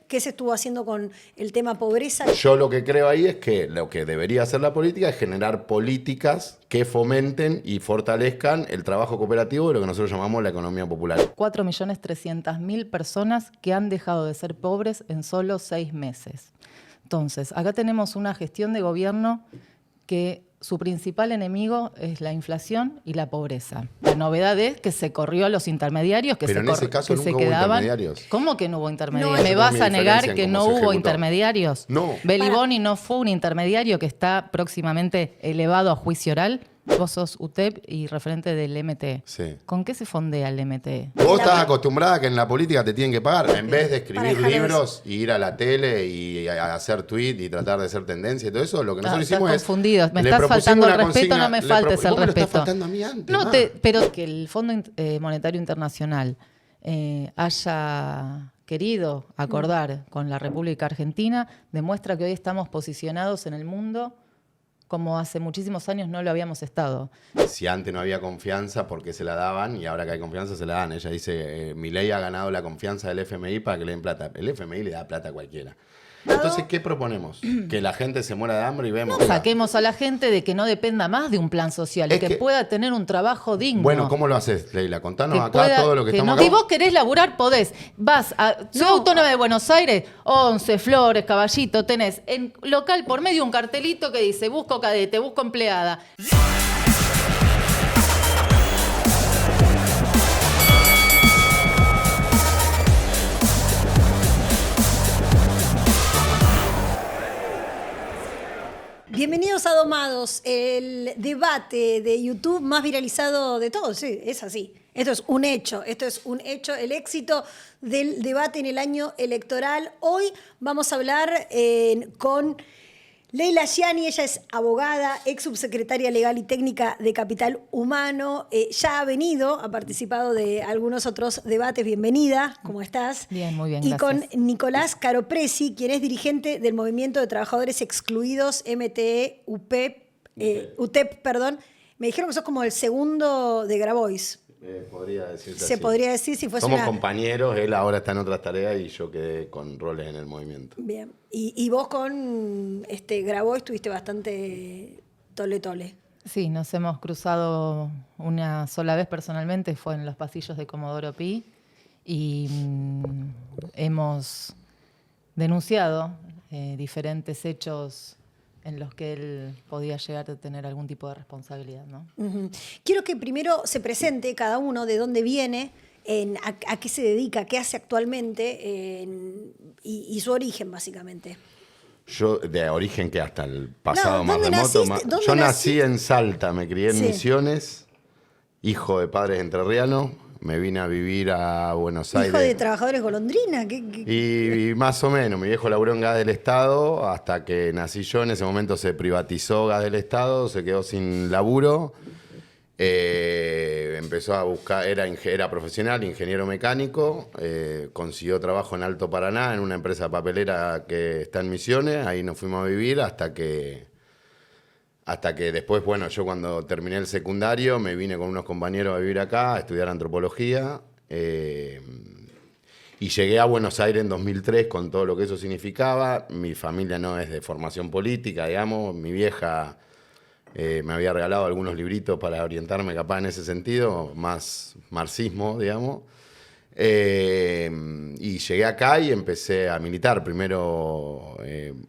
qué se estuvo haciendo con el tema pobreza. Yo lo que creo ahí es que lo que debería hacer la política es generar políticas que fomenten y fortalezcan el trabajo cooperativo de lo que nosotros llamamos la economía popular. 4.300.000 personas que han dejado de ser pobres en solo 6 meses. Entonces, acá tenemos una gestión de gobierno que su principal enemigo es la inflación y la pobreza. La novedad es que se corrió a los intermediarios que Pero se, en ese caso que nunca se hubo quedaban. intermediarios. ¿Cómo que no hubo intermediarios? No, ¿Me esa vas es a mi negar diferencia que en no cómo se hubo ejecutó. intermediarios? No. Beliboni no fue un intermediario que está próximamente elevado a juicio oral. Vos sos UTEP y referente del MT. Sí. ¿Con qué se fondea el MT? Vos estás acostumbrada a que en la política te tienen que pagar. En vez de Para escribir dejar libros y ir a la tele y a hacer tweet y tratar de hacer tendencia y todo eso, lo que nosotros Estás hicimos es... confundido. Me le estás propusimos faltando el una respeto, consigna, no me faltes el vos me lo respeto. estás faltando a mí antes. No, ma. pero que el Fondo Monetario Internacional haya querido acordar con la República Argentina demuestra que hoy estamos posicionados en el mundo como hace muchísimos años no lo habíamos estado. Si antes no había confianza, ¿por qué se la daban? Y ahora que hay confianza, se la dan. Ella dice, Milei ha ganado la confianza del FMI para que le den plata. El FMI le da plata a cualquiera. Entonces, ¿qué proponemos? Que la gente se muera de hambre y vemos... Saquemos a la gente de que no dependa más de un plan social, Es y que que- pueda tener un trabajo digno. Bueno, ¿cómo lo haces, Leila? Contanos Que acá pueda- todo lo que estamos no, acá. Si vos querés laburar, podés. Vas a Ciudad Autónoma de Buenos Aires, 11, Flores, Caballito, tenés en local por medio un cartelito que dice busco cadete, busco empleada. Bienvenidos a Domados, el debate de YouTube más viralizado de todos. Sí, es así. Esto es un hecho, el éxito del debate en el año electoral. Hoy vamos a hablar con Leila Gianni. Ella es abogada, ex subsecretaria legal y técnica de Capital Humano. Ya ha venido, ha participado de algunos otros debates. Bienvenida, ¿cómo estás? Bien, muy bien, Y gracias. con Nicolás Caropresi, quien es dirigente del Movimiento de Trabajadores Excluidos, MTE, UTEP, perdón. Me dijeron que sos como el segundo de Grabois. Podría decirse Se así. podría decir si fuese Somos una... compañeros, él ahora está en otras tareas y yo quedé con roles en el movimiento. Bien. Y vos con Grabois estuviste bastante tole. Sí, nos hemos cruzado una sola vez personalmente, fue en los pasillos de Comodoro Pi, y hemos denunciado diferentes hechos en los que él podía llegar a tener algún tipo de responsabilidad, ¿no? Ujú. Quiero que primero se presente cada uno de dónde viene, a qué se dedica, qué hace actualmente y su origen, básicamente. Yo, de origen que hasta el pasado más ¿dónde remoto. naciste? ¿Dónde Yo nací naciste? en Salta, me crié en Sí. Misiones, hijo de padres entrerrianos, me vine a vivir a Buenos Aires. Hijo de trabajadores golondrina. Y más o menos, mi viejo laburó en Gas del Estado hasta que nací yo. En ese momento se privatizó Gas del Estado, se quedó sin laburo. Empezó a buscar, era profesional, ingeniero mecánico, consiguió trabajo en Alto Paraná, en una empresa papelera que está en Misiones. Ahí nos fuimos a vivir hasta que después, bueno, yo cuando terminé el secundario me vine con unos compañeros a vivir acá, a estudiar antropología. Y llegué a Buenos Aires en 2003 con todo lo que eso significaba. Mi familia no es de formación política, digamos. Mi vieja me había regalado algunos libritos para orientarme capaz en ese sentido, más marxismo, digamos. Y llegué acá y empecé a militar. Primero,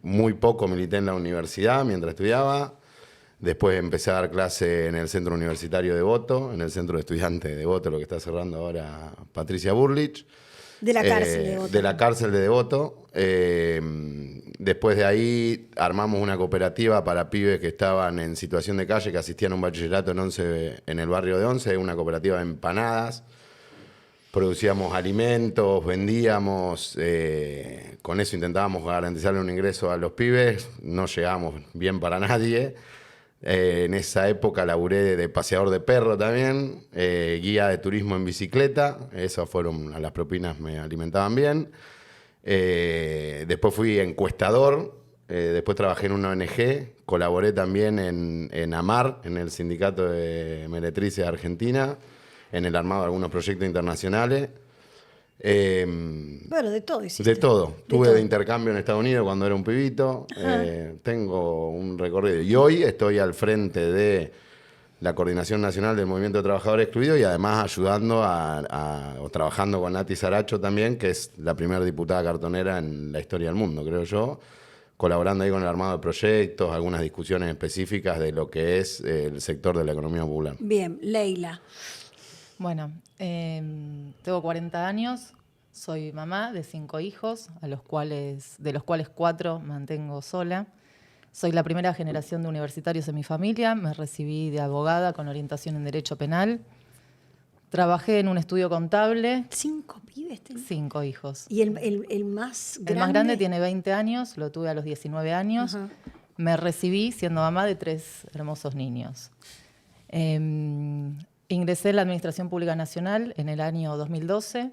muy poco milité en la universidad mientras estudiaba. Después empecé a dar clase en el Centro Universitario de Devoto, en el Centro de Estudiantes de Devoto, lo que está cerrando ahora Patricia Burlich. De la cárcel de Devoto. De la cárcel de Devoto. Después de ahí armamos una cooperativa para pibes que estaban en situación de calle, que asistían a un bachillerato en el barrio de Once, una cooperativa de empanadas. Producíamos alimentos, vendíamos, con eso intentábamos garantizarle un ingreso a los pibes, no llegábamos bien para nadie. En esa época laburé de paseador de perro también, guía de turismo en bicicleta, esas fueron, las propinas me alimentaban bien. Después fui encuestador, después trabajé en una ONG, colaboré también en AMAR, en el Sindicato de Meretrices de Argentina, en el armado de algunos proyectos internacionales. Bueno, de todo hiciste. De todo. Tuve todo. de intercambio en Estados Unidos cuando era un pibito. Tengo un recorrido. Y hoy estoy al frente de la Coordinación Nacional del Movimiento de Trabajadores Excluidos y además ayudando o trabajando con Nati Saracho también, que es la primera diputada cartonera en la historia del mundo, creo yo, colaborando ahí con el armado de proyectos, algunas discusiones específicas de lo que es el sector de la economía popular. Bien, Leila. Bueno, tengo 40 años, soy mamá de 5 hijos, de los cuales 4 mantengo sola. Soy la primera generación de universitarios en mi familia, me recibí de abogada con orientación en Derecho Penal. Trabajé en un estudio contable. 5 pibes tenés. 5 hijos. ¿Y el más grande? El más grande tiene 20 años, lo tuve a los 19 años. Ajá. Me recibí siendo mamá de 3 hermosos niños. Ingresé en la Administración Pública Nacional en el año 2012,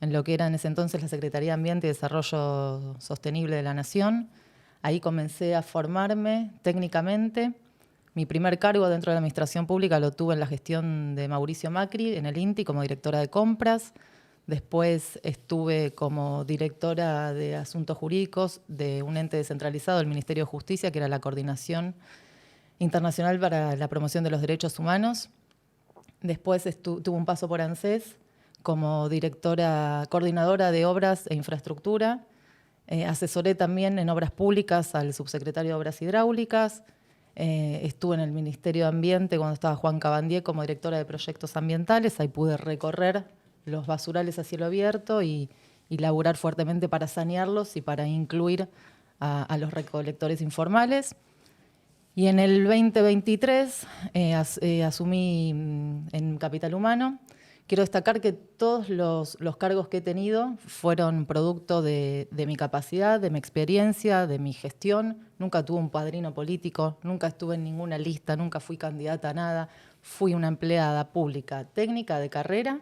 en lo que era en ese entonces la Secretaría de Ambiente y Desarrollo Sostenible de la Nación. Ahí comencé a formarme técnicamente. Mi primer cargo dentro de la Administración Pública lo tuve en la gestión de Mauricio Macri, en el INTI, como directora de compras. Después estuve como directora de Asuntos Jurídicos de un ente descentralizado, el Ministerio de Justicia, que era la Coordinación Internacional para la Promoción de los Derechos Humanos. Después tuve un paso por ANSES como coordinadora de obras e infraestructura. Asesoré también en obras públicas al subsecretario de Obras Hidráulicas. Estuve en el Ministerio de Ambiente cuando estaba Juan Cabandier como directora de proyectos ambientales. Ahí pude recorrer los basurales a cielo abierto y laburar fuertemente para sanearlos y para incluir a los recolectores informales. Y en el 2023 asumí en Capital Humano. Quiero destacar que todos los cargos que he tenido fueron producto de mi capacidad, de mi experiencia, de mi gestión. Nunca tuve un padrino político, nunca estuve en ninguna lista, nunca fui candidata a nada. Fui una empleada pública técnica de carrera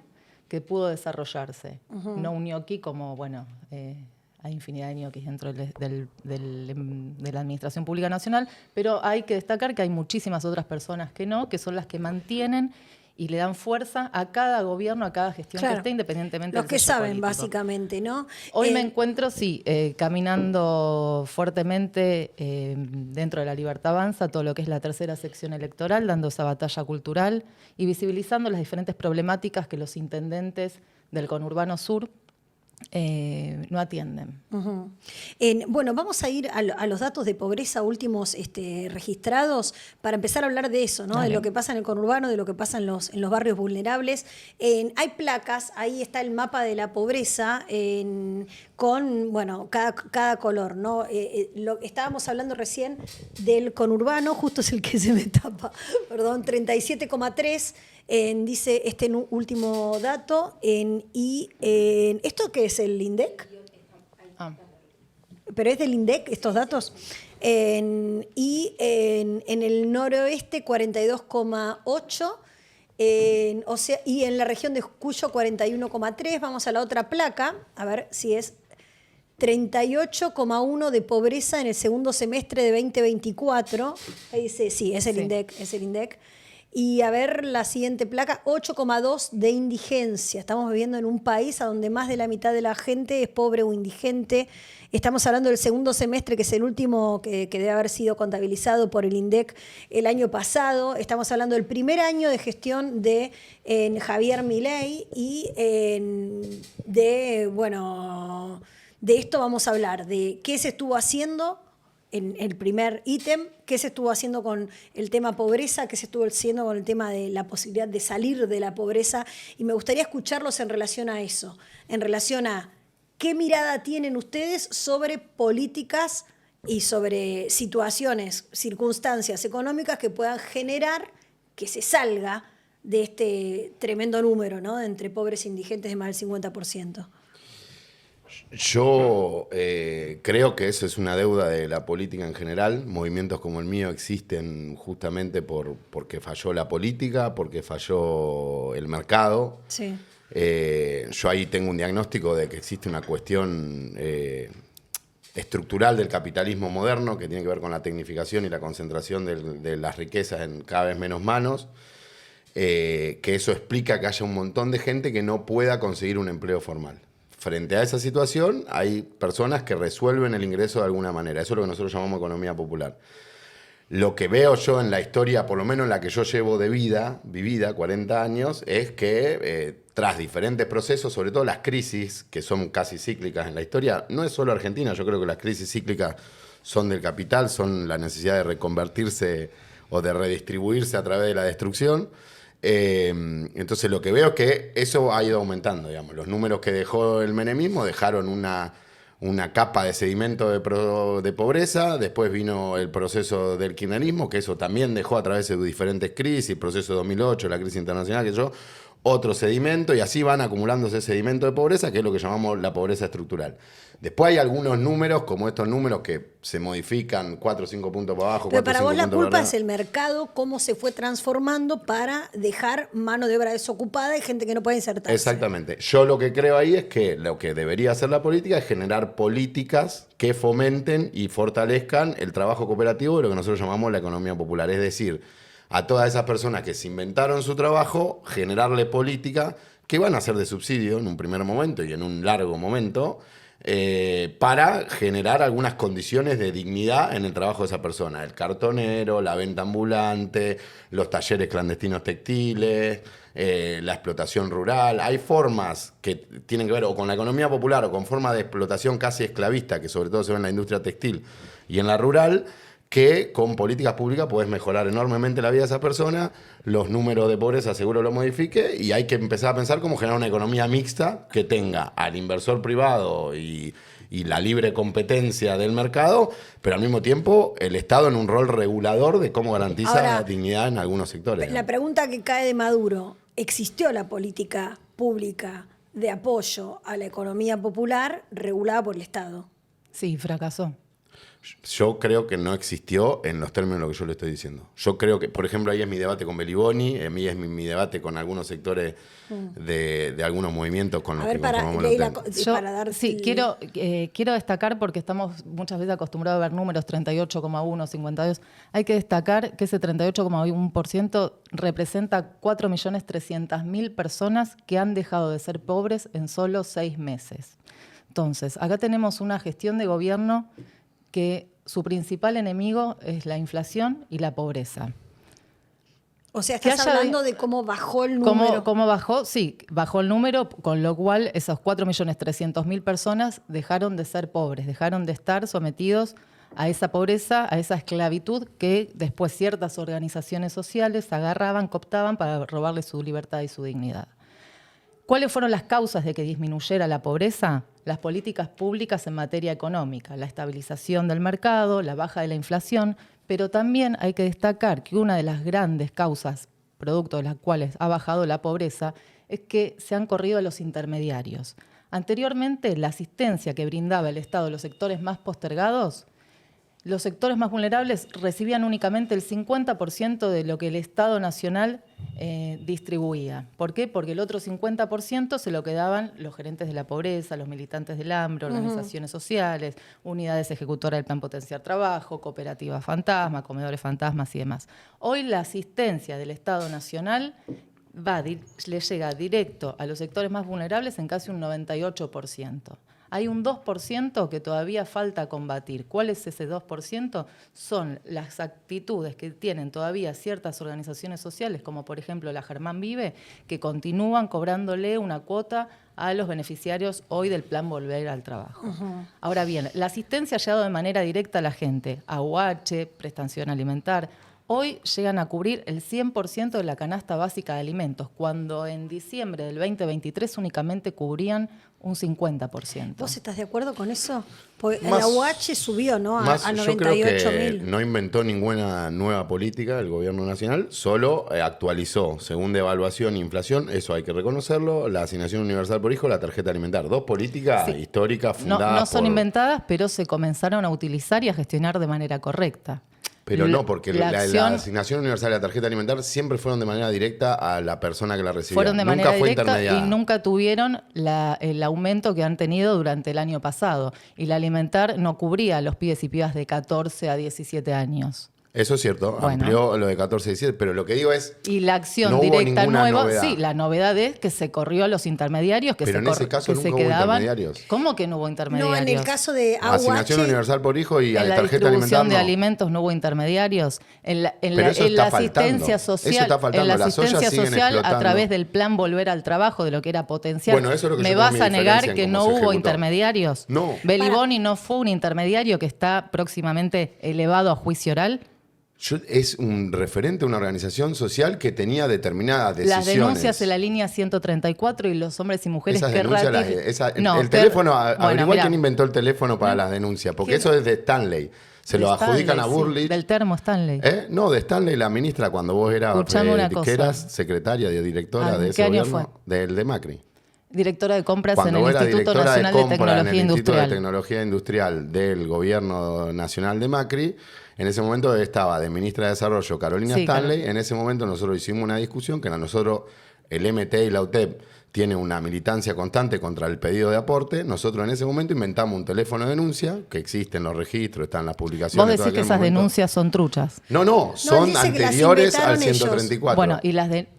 que pudo desarrollarse. No un ñoqui como, bueno, hay infinidad de ñoquis dentro de la Administración Pública Nacional, pero hay que destacar que hay muchísimas otras personas que no, que son las que mantienen y le dan fuerza a cada gobierno, a cada gestión que esté, independientemente los del que sexo saben, político. Básicamente, ¿no? Hoy me encuentro, caminando fuertemente dentro de la Libertad Avanza, todo lo que es la tercera sección electoral, dando esa batalla cultural y visibilizando las diferentes problemáticas que los intendentes del conurbano sur no atienden. Bueno, vamos a ir a los datos de pobreza últimos registrados para empezar a hablar de eso, ¿no? Dale. De lo que pasa en el conurbano, de lo que pasa en los barrios vulnerables. Hay placas, ahí está el mapa de la pobreza con, bueno, cada color, ¿no? Estábamos hablando recién del conurbano, justo es el que se me tapa, perdón, 37,3. Dice este último dato. ¿Esto qué es el INDEC? ¿Pero es del INDEC estos datos? En el noroeste 42,8. Y en la región de Cuyo 41,3. Vamos a la otra placa, a ver si es 38,1 de pobreza en el segundo semestre de 2024. Ahí dice, sí, es el INDEC, es el INDEC. Y a ver la siguiente placa, 8,2 de indigencia. Estamos viviendo en un país a donde más de la mitad de la gente es pobre o indigente. Estamos hablando del segundo semestre, que es el último que debe haber sido contabilizado por el INDEC el año pasado. Estamos hablando del primer año de gestión de Javier Milei y de esto vamos a hablar, de qué se estuvo haciendo en el primer ítem, qué se estuvo haciendo con el tema pobreza, qué se estuvo haciendo con el tema de la posibilidad de salir de la pobreza, y me gustaría escucharlos en relación a eso, en relación a qué mirada tienen ustedes sobre políticas y sobre situaciones, circunstancias económicas que puedan generar que se salga de este tremendo número, ¿no?, de entre pobres e indigentes de más del 50%. Yo creo que eso es una deuda de la política en general. Movimientos como el mío existen justamente porque falló la política, porque falló el mercado. Sí. Yo ahí tengo un diagnóstico de que existe una cuestión estructural del capitalismo moderno que tiene que ver con la tecnificación y la concentración de las riquezas en cada vez menos manos. Que eso explica que haya un montón de gente que no pueda conseguir un empleo formal. frente a esa situación hay personas que resuelven el ingreso de alguna manera. Eso es lo que nosotros llamamos economía popular. Lo que veo yo en la historia, por lo menos en la que yo llevo de vida, vivida, 40 años, es que tras diferentes procesos, sobre todo las crisis, que son casi cíclicas en la historia, no es solo Argentina, yo creo que las crisis cíclicas son del capital, son la necesidad de reconvertirse o de redistribuirse a través de la destrucción. Entonces lo que veo es que eso ha ido aumentando, digamos. Los números que dejó el menemismo dejaron una capa de sedimento de pobreza, después vino el proceso del kirchnerismo, que eso también dejó a través de diferentes crisis, el proceso de 2008, la crisis internacional, otro sedimento, y así van acumulándose sedimento de pobreza, que es lo que llamamos la pobreza estructural. Después hay algunos números, como estos números que se modifican 4 o 5 puntos para abajo. Pero 4 para o 5 vos la puntos para culpa arriba. es el mercado, cómo se fue transformando para dejar mano de obra desocupada y gente que no puede insertarse. Exactamente. Yo lo que creo ahí es que lo que debería hacer la política es generar políticas que fomenten y fortalezcan el trabajo cooperativo de lo que nosotros llamamos la economía popular. Es decir, a todas esas personas que se inventaron su trabajo, generarle política que van a ser de subsidio en un primer momento y en un largo momento, para generar algunas condiciones de dignidad en el trabajo de esa persona. El cartonero, la venta ambulante, los talleres clandestinos textiles, la explotación rural. Hay formas que tienen que ver o con la economía popular o con formas de explotación casi esclavista, que sobre todo se ve en la industria textil y en la rural, que con políticas públicas podés mejorar enormemente la vida de esa persona, los números de pobreza seguro lo modifique, y hay que empezar a pensar cómo generar una economía mixta que tenga al inversor privado y la libre competencia del mercado, pero al mismo tiempo el Estado en un rol regulador de cómo garantiza Ahora, dignidad en algunos sectores. La pregunta que cae de Maduro, ¿existió la política pública de apoyo a la economía popular regulada por el Estado? Sí, fracasó. Yo creo que no existió en los términos de lo que yo le estoy diciendo. Yo creo que, por ejemplo, ahí es mi debate con Beliboni, a mí es mi debate con algunos sectores de algunos movimientos con los que conformamos Leila, la OTAN. Yo, para dar sí, quiero destacar, porque estamos muchas veces acostumbrados a ver números 38,1, 52. Hay que destacar que ese 38,1% representa 4.300.000 personas que han dejado de ser pobres en solo 6 meses. Entonces, acá tenemos una gestión de gobierno que su principal enemigo es la inflación y la pobreza. O sea, estás hablando de cómo bajó el número. ¿Cómo bajó? Sí, bajó el número, con lo cual esas 4.300.000 personas dejaron de ser pobres, dejaron de estar sometidos a esa pobreza, a esa esclavitud que después ciertas organizaciones sociales agarraban, cooptaban para robarle su libertad y su dignidad. ¿Cuáles fueron las causas de que disminuyera la pobreza? Las políticas públicas en materia económica, la estabilización del mercado, la baja de la inflación, pero también hay que destacar que una de las grandes causas, producto de las cuales ha bajado la pobreza, es que se han corrido a los intermediarios. Anteriormente, la asistencia que brindaba el Estado a los sectores más postergados, los sectores más vulnerables recibían únicamente el 50% de lo que el Estado Nacional distribuía. ¿Por qué? Porque el otro 50% se lo quedaban los gerentes de la pobreza, los militantes del hambre, organizaciones sociales, unidades ejecutoras del Plan Potenciar Trabajo, cooperativas fantasma, comedores fantasmas y demás. Hoy la asistencia del Estado Nacional le llega directo a los sectores más vulnerables en casi un 98%. Hay un 2% que todavía falta combatir. ¿Cuál es ese 2%? Son las actitudes que tienen todavía ciertas organizaciones sociales, como por ejemplo la Germán Vive, que continúan cobrándole una cuota a los beneficiarios hoy del Plan Volver al Trabajo. Ahora bien, la asistencia ha llegado de manera directa a la gente, AUH, prestación alimentar. Hoy llegan a cubrir el 100% de la canasta básica de alimentos, cuando en diciembre del 2023 únicamente cubrían un 50%. ¿Vos estás de acuerdo con eso? Porque Más- la UH subió, ¿no? A Yo creo que 98.000. no inventó ninguna nueva política el gobierno nacional, solo actualizó, según de evaluación e inflación, eso hay que reconocerlo, la asignación universal por hijo, la tarjeta alimentar. Dos políticas Sí. históricas No, fundadas no son por... inventadas, pero se comenzaron a utilizar y a gestionar de manera correcta. Pero no, porque la acción asignación universal y la tarjeta alimentar siempre fueron de manera directa a la persona que la recibía. fueron de manera Nunca fue directa intermediada. y nunca tuvieron el aumento que han tenido durante el año pasado. Y la alimentar no cubría a los pibes y pibas de 14 a 17 años. Eso es cierto, Bueno. amplió lo de 14 y 17, pero lo que digo es... Y la acción no hubo directa ninguna nueva, novedad. sí, la novedad es que se corrió a los intermediarios, que Pero se en ese caso que nunca se hubo quedaban. intermediarios. ¿Cómo que no hubo intermediarios? No, en el caso de Asignación AUH, universal por hijo y En la tarjeta distribución alimentar de no. alimentos no hubo intermediarios. En la, Pero eso en la está faltando. asistencia Eso social, está faltando. en la Las ollas asistencia siguen social a explotando. través del plan Volver al Trabajo, de lo que era potencial. Bueno, eso es lo que ¿Me yo tengo vas mi a diferencia negar en que cómo no se hubo ejecutó? intermediarios? No. Beliboni no fue un intermediario que está próximamente elevado a juicio oral. Es un referente, una organización social que tenía determinadas decisiones. Las denuncias en la línea 134 y los hombres y mujeres Esas que denuncias, el teléfono, averiguar mirá, quién inventó el teléfono para las denuncias, porque eso es de Stanley. Se lo de adjudican a Stanley, Burley. sí, del termo Stanley. No, de Stanley, la ministra, cuando vos Escuchame una cosa. que eras secretaria y directora Ah, de ¿en ese qué año gobierno, del de Macri. Directora de compras Cuando en vos el eras Instituto directora Nacional de de compra en Tecnología el Instituto de Industrial. Tecnología Industrial del Gobierno Nacional de Macri, en ese momento estaba de ministra de Desarrollo Carolina Sí, Stanley. claro. En ese momento nosotros hicimos una discusión que nosotros, el MT y la UTEP, tiene una militancia constante contra el pedido de aporte. Nosotros en ese momento inventamos un teléfono de denuncia, que existe en los registros, está en las publicaciones. Vos de decís aquel que esas momento. denuncias son truchas. No, son dice que las anteriores al inventaron ellos. 134. Bueno,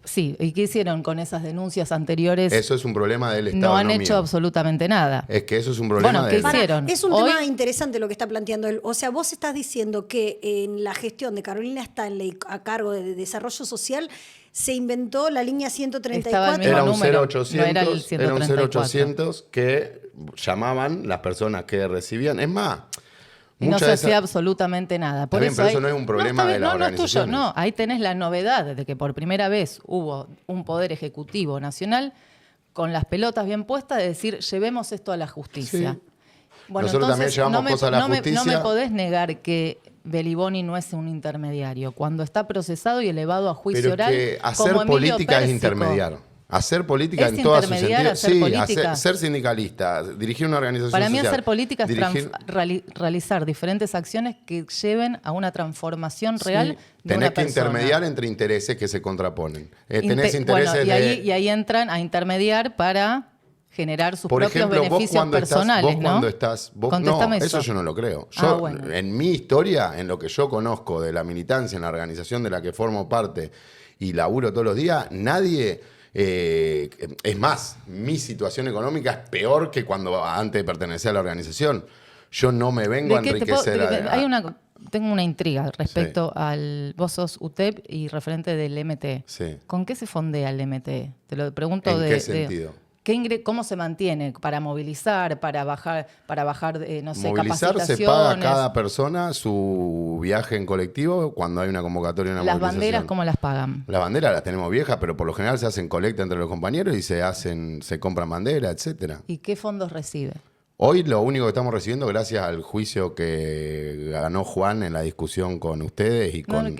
sí, ¿y qué hicieron con esas denuncias anteriores? Eso es un problema del Estado. No han no hecho mío. absolutamente nada. Es que eso es un problema Bueno, ¿qué del hicieron? Es un Hoy- tema interesante lo que está planteando él. O sea, vos estás diciendo que en la gestión de Carolina Stanley a cargo de Desarrollo Social se inventó la línea Estaba 134. el mismo Era un número, 0800, no era el era un 134. 0800 que llamaban las personas que recibían. Es más, Y no muchas se de hacía esas- absolutamente nada. Por bien, pero hay- eso no es un problema está de las no es tuyo, organizaciones. no. Ahí tenés la novedad de que por primera vez hubo un poder ejecutivo nacional con las pelotas bien puestas de decir, llevemos esto a la justicia. Sí. Bueno, Nosotros también entonces, llevamos cosas a la no me justicia. podés negar que Beliboni no es un intermediario cuando está procesado y elevado a juicio Pero oral. que hacer como Emilio política es Pérsico. intermediar. Hacer política ¿Es en todas sus intermediar sentidos. hacer Sí, política? ser sindicalista, dirigir una organización Para mí social. hacer política es dirigir- realizar diferentes acciones que lleven a una transformación real Sí, de tenés una que persona. intermediar entre intereses que se contraponen. Tenés intereses Bueno, de... y ahí entran a intermediar para generar sus Por propios ejemplo, vos beneficios cuando personales, estás, vos ¿no? cuando estás, vos, no, Contéstame eso yo no lo creo. Yo, bueno. en mi historia, en lo que yo conozco de la militancia, en la organización de la que formo parte y laburo todos los días, nadie, es más, mi situación económica es peor que cuando antes de pertenecer a la organización. Yo no me vengo a ¿De qué te puedo- enriquecer. tengo una intriga respecto al... Vos sos UTEP y referente del MT. Sí. ¿Con qué se fondea el MT? Te lo pregunto ¿En de... qué de- sentido? ¿Cómo se mantiene? ¿Para movilizar? ¿Para bajar no sé, Movilizar se capacitaciones? paga a cada persona su viaje en colectivo cuando hay una convocatoria, una ¿Las movilización. banderas cómo las pagan? Las banderas las tenemos viejas, pero por lo general se hacen colecta entre los compañeros y se compran banderas, etcétera. ¿Y qué fondos recibe? Hoy lo único que estamos recibiendo, gracias al juicio que ganó Juan en la discusión con ustedes y con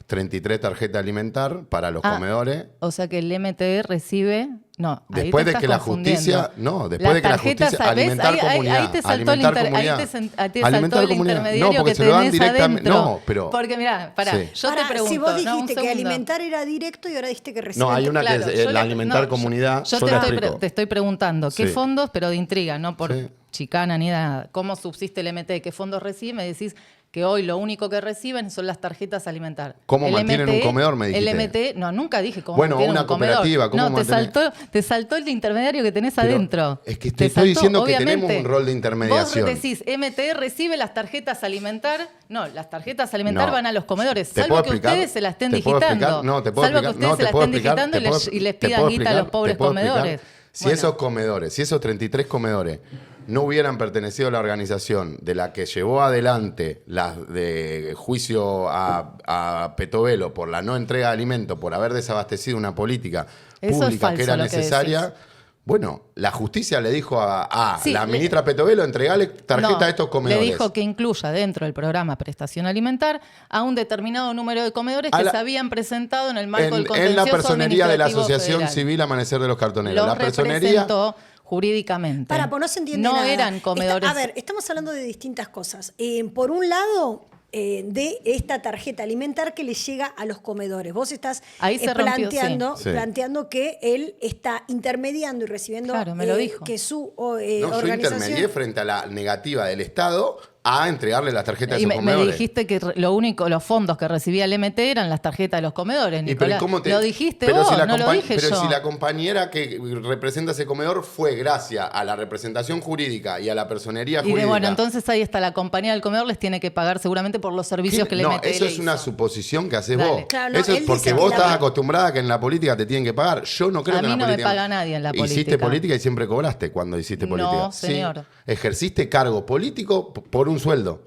33 tarjetas alimentar para los comedores. O sea que el MT recibe... No, ahí Después te de estás que la confundiendo. justicia, no, después Las de que la tarjetas, justicia ¿sabés? alimentar comunidad, ahí te saltó alimentar ahí comunidad, te saltó alimentar el comunidad. intermediario No, porque que se lo dan tenés directamente. adentro. No, pero Porque mirá, pará, Sí. yo Pará, te pregunto. si vos no, un dijiste que segundo. alimentar era directo y ahora dijiste que recibe. no, hay una Claro, que yo es la le- alimentar no, comunidad. Yo yo te la estoy, explico. te estoy preguntando, ¿qué Sí. fondos? Pero de intriga, no por Sí. chicana ni nada. ¿Cómo subsiste el MT? ¿Qué fondos recibe? Me decís que hoy lo único que reciben son las tarjetas alimentar. ¿Cómo El mantienen un comedor, me dijiste? El MT, no, nunca dije cómo Bueno, mantienen una un comedor. cooperativa, ¿cómo No, mantienen? te saltó el intermediario que tenés Pero adentro. es que te Te estoy saltó, diciendo que obviamente. tenemos un rol de intermediación. Vos decís, MT recibe las tarjetas alimentar. No, las tarjetas alimentar No. van a los comedores. ¿Te Salvo puedo que explicar? ustedes se la estén ¿Te puedo digitando. explicar? No, te puedo Salvo que explicar. ustedes No, se te la puedo estén explicar. digitando y les Te pidan puedo guita a los explicar, pobres te puedo explicar. comedores. Si Bueno. esos comedores, si esos 33 comedores no hubieran pertenecido a la organización de la que llevó adelante las de juicio a Petovelo por la no entrega de alimentos, por haber desabastecido una política Eso es pública falso que era lo que necesaria, decís. bueno, la justicia le dijo a Sí, la ministra Petovelo, entregale tarjeta No, a estos comedores. Le dijo que incluya dentro del programa Prestación Alimentar a un determinado número de comedores A que la- se habían presentado en el marco del en contencioso la personería de la administrativo Asociación federal. Civil Amanecer de los Cartoneros. Los La personería... representó jurídicamente. Para, no se entiende No nada. eran comedores. A ver, estamos hablando de distintas cosas. Por un lado, de esta tarjeta alimentar que le llega a los comedores. Vos estás Ahí se rompió, sí. planteando que él está intermediando y recibiendo Claro, me lo dijo. que su No, yo organización... intermedié frente a la negativa del Estado a entregarle las tarjetas a Y esos me comedores. dijiste que los fondos que recibía el MT eran las tarjetas de los comedores, Y Nicolás. ¿cómo te- ¿Lo dijiste pero vos? si la No lo dije pero yo. si la compañera que representa ese comedor fue gracias a la representación jurídica y a la personería Y jurídica. bueno, entonces ahí está, la compañía del comedor les tiene que pagar seguramente por los servicios que el No, MT eso le es una hizo. suposición que haces Dale. vos. Claro, no, eso es él porque dice vos que estás la- acostumbrada a que en la política te tienen que pagar. Yo no creo A que en mí la no me política. paga nadie en la Hiciste política. política y siempre cobraste cuando hiciste No, política. señor. Sí, ejerciste cargo político por un sueldo.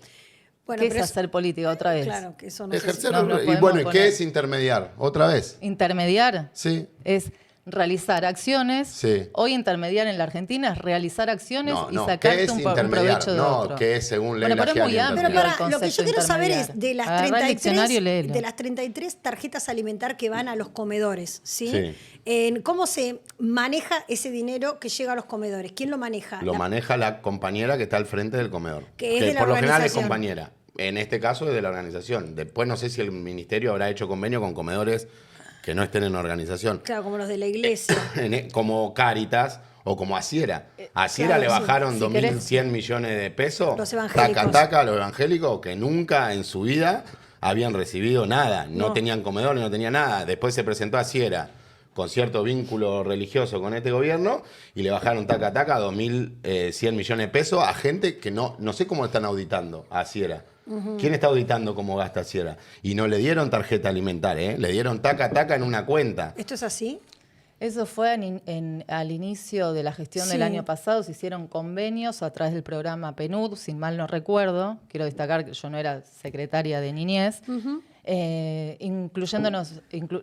Bueno, ¿Qué pero es hacer política otra vez? Claro, que eso no sé Ejercer. no nos Y podemos bueno, ¿y poner. qué es intermediar? ¿Otra vez? Intermediar Sí. es realizar acciones. Sí. Hoy intermediar en la Argentina es realizar acciones No, y no, ¿qué sacarte es un intermediar? provecho de No, otro. ¿qué es según ley Bueno, pero es muy lagiana amplio Pero el para, lo que yo concepto quiero saber es de las, intermediar. Agarrá el diccionario y léelo. de las 33 tarjetas alimentar que van a los comedores, ¿sí? Sí. ¿Cómo se maneja ese dinero que llega a los comedores? ¿Quién lo maneja? Lo maneja la compañera que está al frente del comedor. Que es de la por lo general es organización. compañera. En este caso es de la organización. Después no sé si el ministerio habrá hecho convenio con comedores que no estén en organización. Claro, como los de la iglesia. Como Cáritas o como Asiera. A Asiera claro, le sí. bajaron Si 2.100 millones de pesos. Los evangélicos. Taca, a los evangélicos que nunca en su vida habían recibido nada. No tenían comedores, no tenían nada. Después se presentó Asiera con cierto vínculo religioso con este gobierno y le bajaron taca 2.100 millones de pesos a gente que no sé cómo están auditando a Asiera. ¿Quién está auditando cómo gasta Asiera? Y no le dieron tarjeta alimentaria, le dieron taca en una cuenta. ¿Esto es así? Eso fue al inicio de la gestión del Sí. año pasado. Se hicieron convenios a través del programa PNUD, sin mal no recuerdo. Quiero destacar que yo no era secretaria de niñez.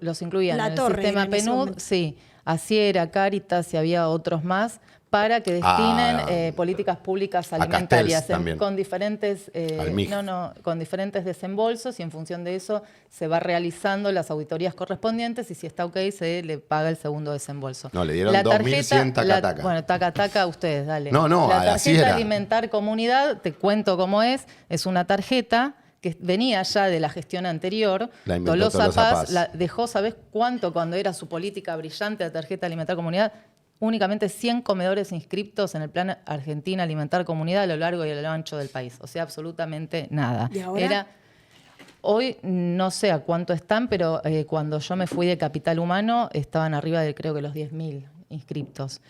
Los incluían La en el Torre sistema era en ese PNUD, momento. sí, Asiera, Cáritas y había otros más, para que destinen políticas públicas alimentarias Castells también. con diferentes Al MIG. con diferentes desembolsos, y en función de eso se va realizando las auditorías correspondientes y si está ok se le paga el segundo desembolso. No, le dieron La 2.100 taca. Bueno, taca ustedes, dale. No, La a la tarjeta Asiera. Alimentar Comunidad, te cuento cómo es una tarjeta que venía ya de la gestión anterior. La inventó Tolosa Paz. La dejó, ¿sabés cuánto cuando era su política brillante de tarjeta Alimentar Comunidad? Únicamente 100 comedores inscriptos en el Plan Argentina Alimentar Comunidad a lo largo y a lo ancho del país. O sea, absolutamente nada. ¿Y ahora? Hoy no sé a cuánto están, pero cuando yo me fui de Capital Humano estaban arriba de creo que los 10.000 inscriptos.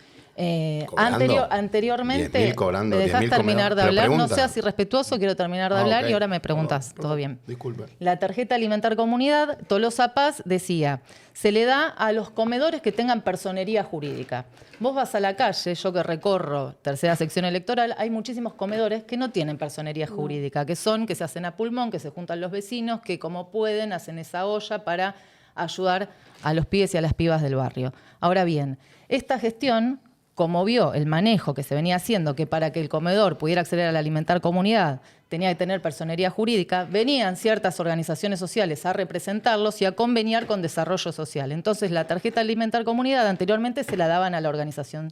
¿Cobrando? Anteriormente, 10.000 cobrando, me dejás 10.000 terminar de pero hablar, no pregunta. seas irrespetuoso, quiero terminar de hablar ok. y ahora me preguntas, Perdón, todo bien. Disculpe. La tarjeta Alimentar Comunidad, Tolosa Paz decía, se le da a los comedores que tengan personería jurídica. Vos vas a la calle, yo que recorro tercera sección electoral, hay muchísimos comedores que no tienen personería jurídica, que se hacen a pulmón, que se juntan los vecinos, que como pueden hacen esa olla para ayudar a los pibes y a las pibas del barrio. Ahora bien, esta gestión, como vio el manejo que se venía haciendo, que para que el comedor pudiera acceder a la Alimentar Comunidad tenía que tener personería jurídica, venían ciertas organizaciones sociales a representarlos y a conveniar con desarrollo social. Entonces, la tarjeta Alimentar Comunidad anteriormente se la daban a la organización,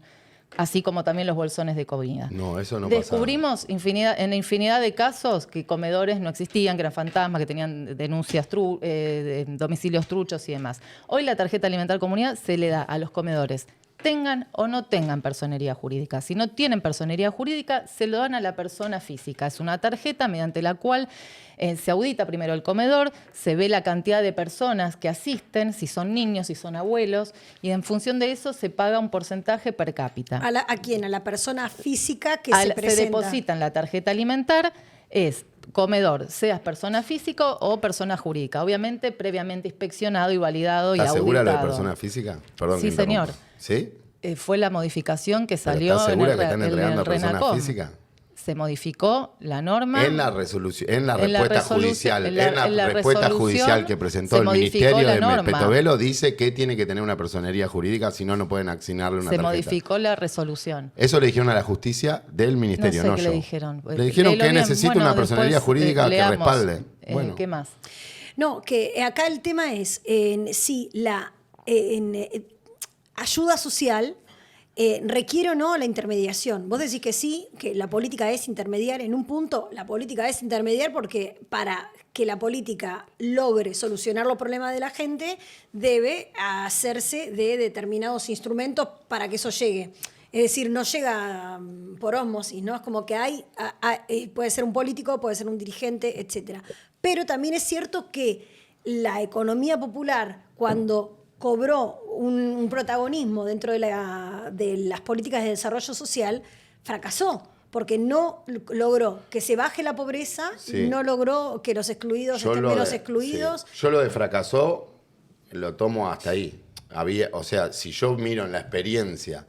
así como también los bolsones de comida. No, eso no Descubrimos en infinidad de casos que comedores no existían, que eran fantasmas, que tenían denuncias, de domicilios truchos y demás. Hoy la tarjeta Alimentar Comunidad se le da a los comedores, tengan o no tengan personería jurídica. Si no tienen personería jurídica, se lo dan a la persona física. Es una tarjeta mediante la cual se audita primero el comedor, se ve la cantidad de personas que asisten, si son niños, si son abuelos, y en función de eso se paga un porcentaje per cápita. ¿A quién? A la persona física que Se se presenta. deposita en la tarjeta alimentar, es comedor, seas persona física o persona jurídica. Obviamente, previamente inspeccionado y validado y ¿Estás auditado. segura lo de persona física? Perdón Sí, que interrumpa. señor. ¿Sí? Fue la modificación que ¿Pero salió estás segura que están en el entregando a personas RENACOM. físicas? Se modificó la norma. En la resolución, en la En la respuesta resolu- judicial, en la respuesta resolución judicial que presentó se el modificó Ministerio la de norma. Petovelo, dice que tiene que tener una personería jurídica, si no, no pueden asignarle una Se tarjeta. modificó la resolución. Eso le dijeron a la justicia del Ministerio, no no, sé qué yo. le dijeron. Le dijeron Léelo que bien. necesita Bueno, una personería después, jurídica que leamos. respalde. Bueno. ¿Qué más? No, que acá el tema es si la ayuda social requiere o no la intermediación. Vos decís que sí, que la política es intermediar en un punto. La política es intermediar porque para que la política logre solucionar los problemas de la gente, debe hacerse de determinados instrumentos para que eso llegue. Es decir, no llega por ósmosis, ¿no? Es como que puede ser un político, puede ser un dirigente, etcétera. Pero también es cierto que la economía popular, cuando cobró un protagonismo dentro de las políticas de desarrollo social, fracasó, porque no logró que se baje la pobreza, no logró que los excluidos estén menos excluidos. Sí. Yo lo de fracasó lo tomo hasta ahí. O sea, si yo miro en la experiencia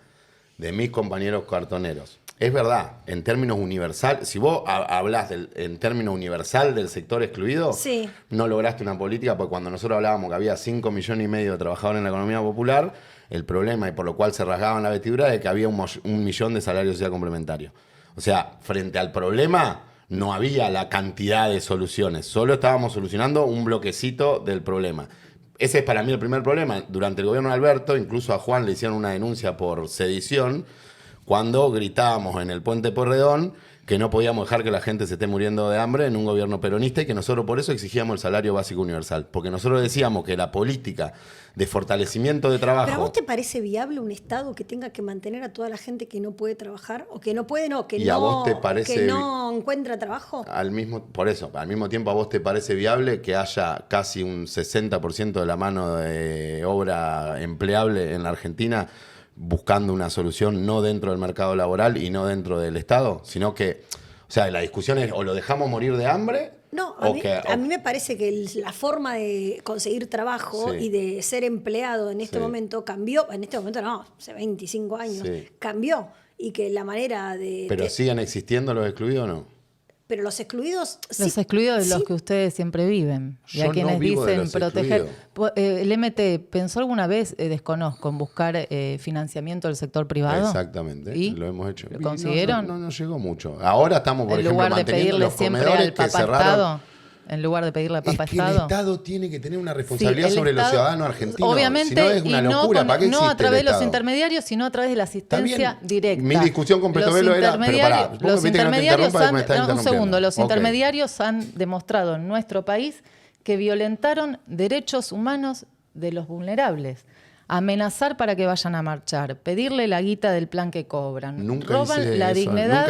de mis compañeros cartoneros, es verdad, en términos universal, si vos hablás en términos universal del sector excluido, no lograste una política, porque cuando nosotros hablábamos que había 5,5 millones de trabajadores en la economía popular, el problema, y por lo cual se rasgaban la vestidura, es que había 1 millón de salarios social complementarios. O sea, frente al problema no había la cantidad de soluciones, solo estábamos solucionando un bloquecito del problema. Ese es para mí el primer problema. Durante el gobierno de Alberto, incluso a Juan le hicieron una denuncia por sedición, cuando gritábamos en el Puente Porredón que no podíamos dejar que la gente se esté muriendo de hambre en un gobierno peronista y que nosotros por eso exigíamos el salario básico universal. Porque nosotros decíamos que la política de fortalecimiento de trabajo... ¿Pero a vos te parece viable un Estado que tenga que mantener a toda la gente que no puede trabajar? ¿O que no puede, ¿Y a vos te parece, que no encuentra trabajo? Por eso, al mismo tiempo, ¿a vos te parece viable que haya casi un 60% de la mano de obra empleable en la Argentina buscando una solución no dentro del mercado laboral y no dentro del Estado? Sino que, o sea, la discusión es o lo dejamos morir de hambre... No, a mí me parece que la forma de conseguir trabajo y de ser empleado en este momento cambió. En este momento no, hace 25 años cambió. Y que la manera de... ¿Pero siguen existiendo los excluidos o no? Pero los excluidos... Los excluidos de los que ustedes siempre viven. Y a quienes dicen proteger... ¿El MT pensó alguna vez, desconozco, en buscar financiamiento del sector privado? Exactamente, ¿Y lo hemos hecho. ¿Lo consiguieron? No llegó mucho. Ahora estamos, por ejemplo, manteniendo los comedores que cerraron. En lugar de pedirle al Papa es que Estado. el Estado tiene que tener una responsabilidad sobre los ciudadanos argentinos. Obviamente, si no es una locura. ¿Para qué existe no a través el de los Estado? intermediarios, sino a través de la asistencia directa. Mi discusión con Petovelo era... Pero pará, los intermediarios los Ok. intermediarios han demostrado en nuestro país que violentaron derechos humanos de los vulnerables. Amenazar para que vayan a marchar, pedirle la guita del plan que cobran, roban la dignidad,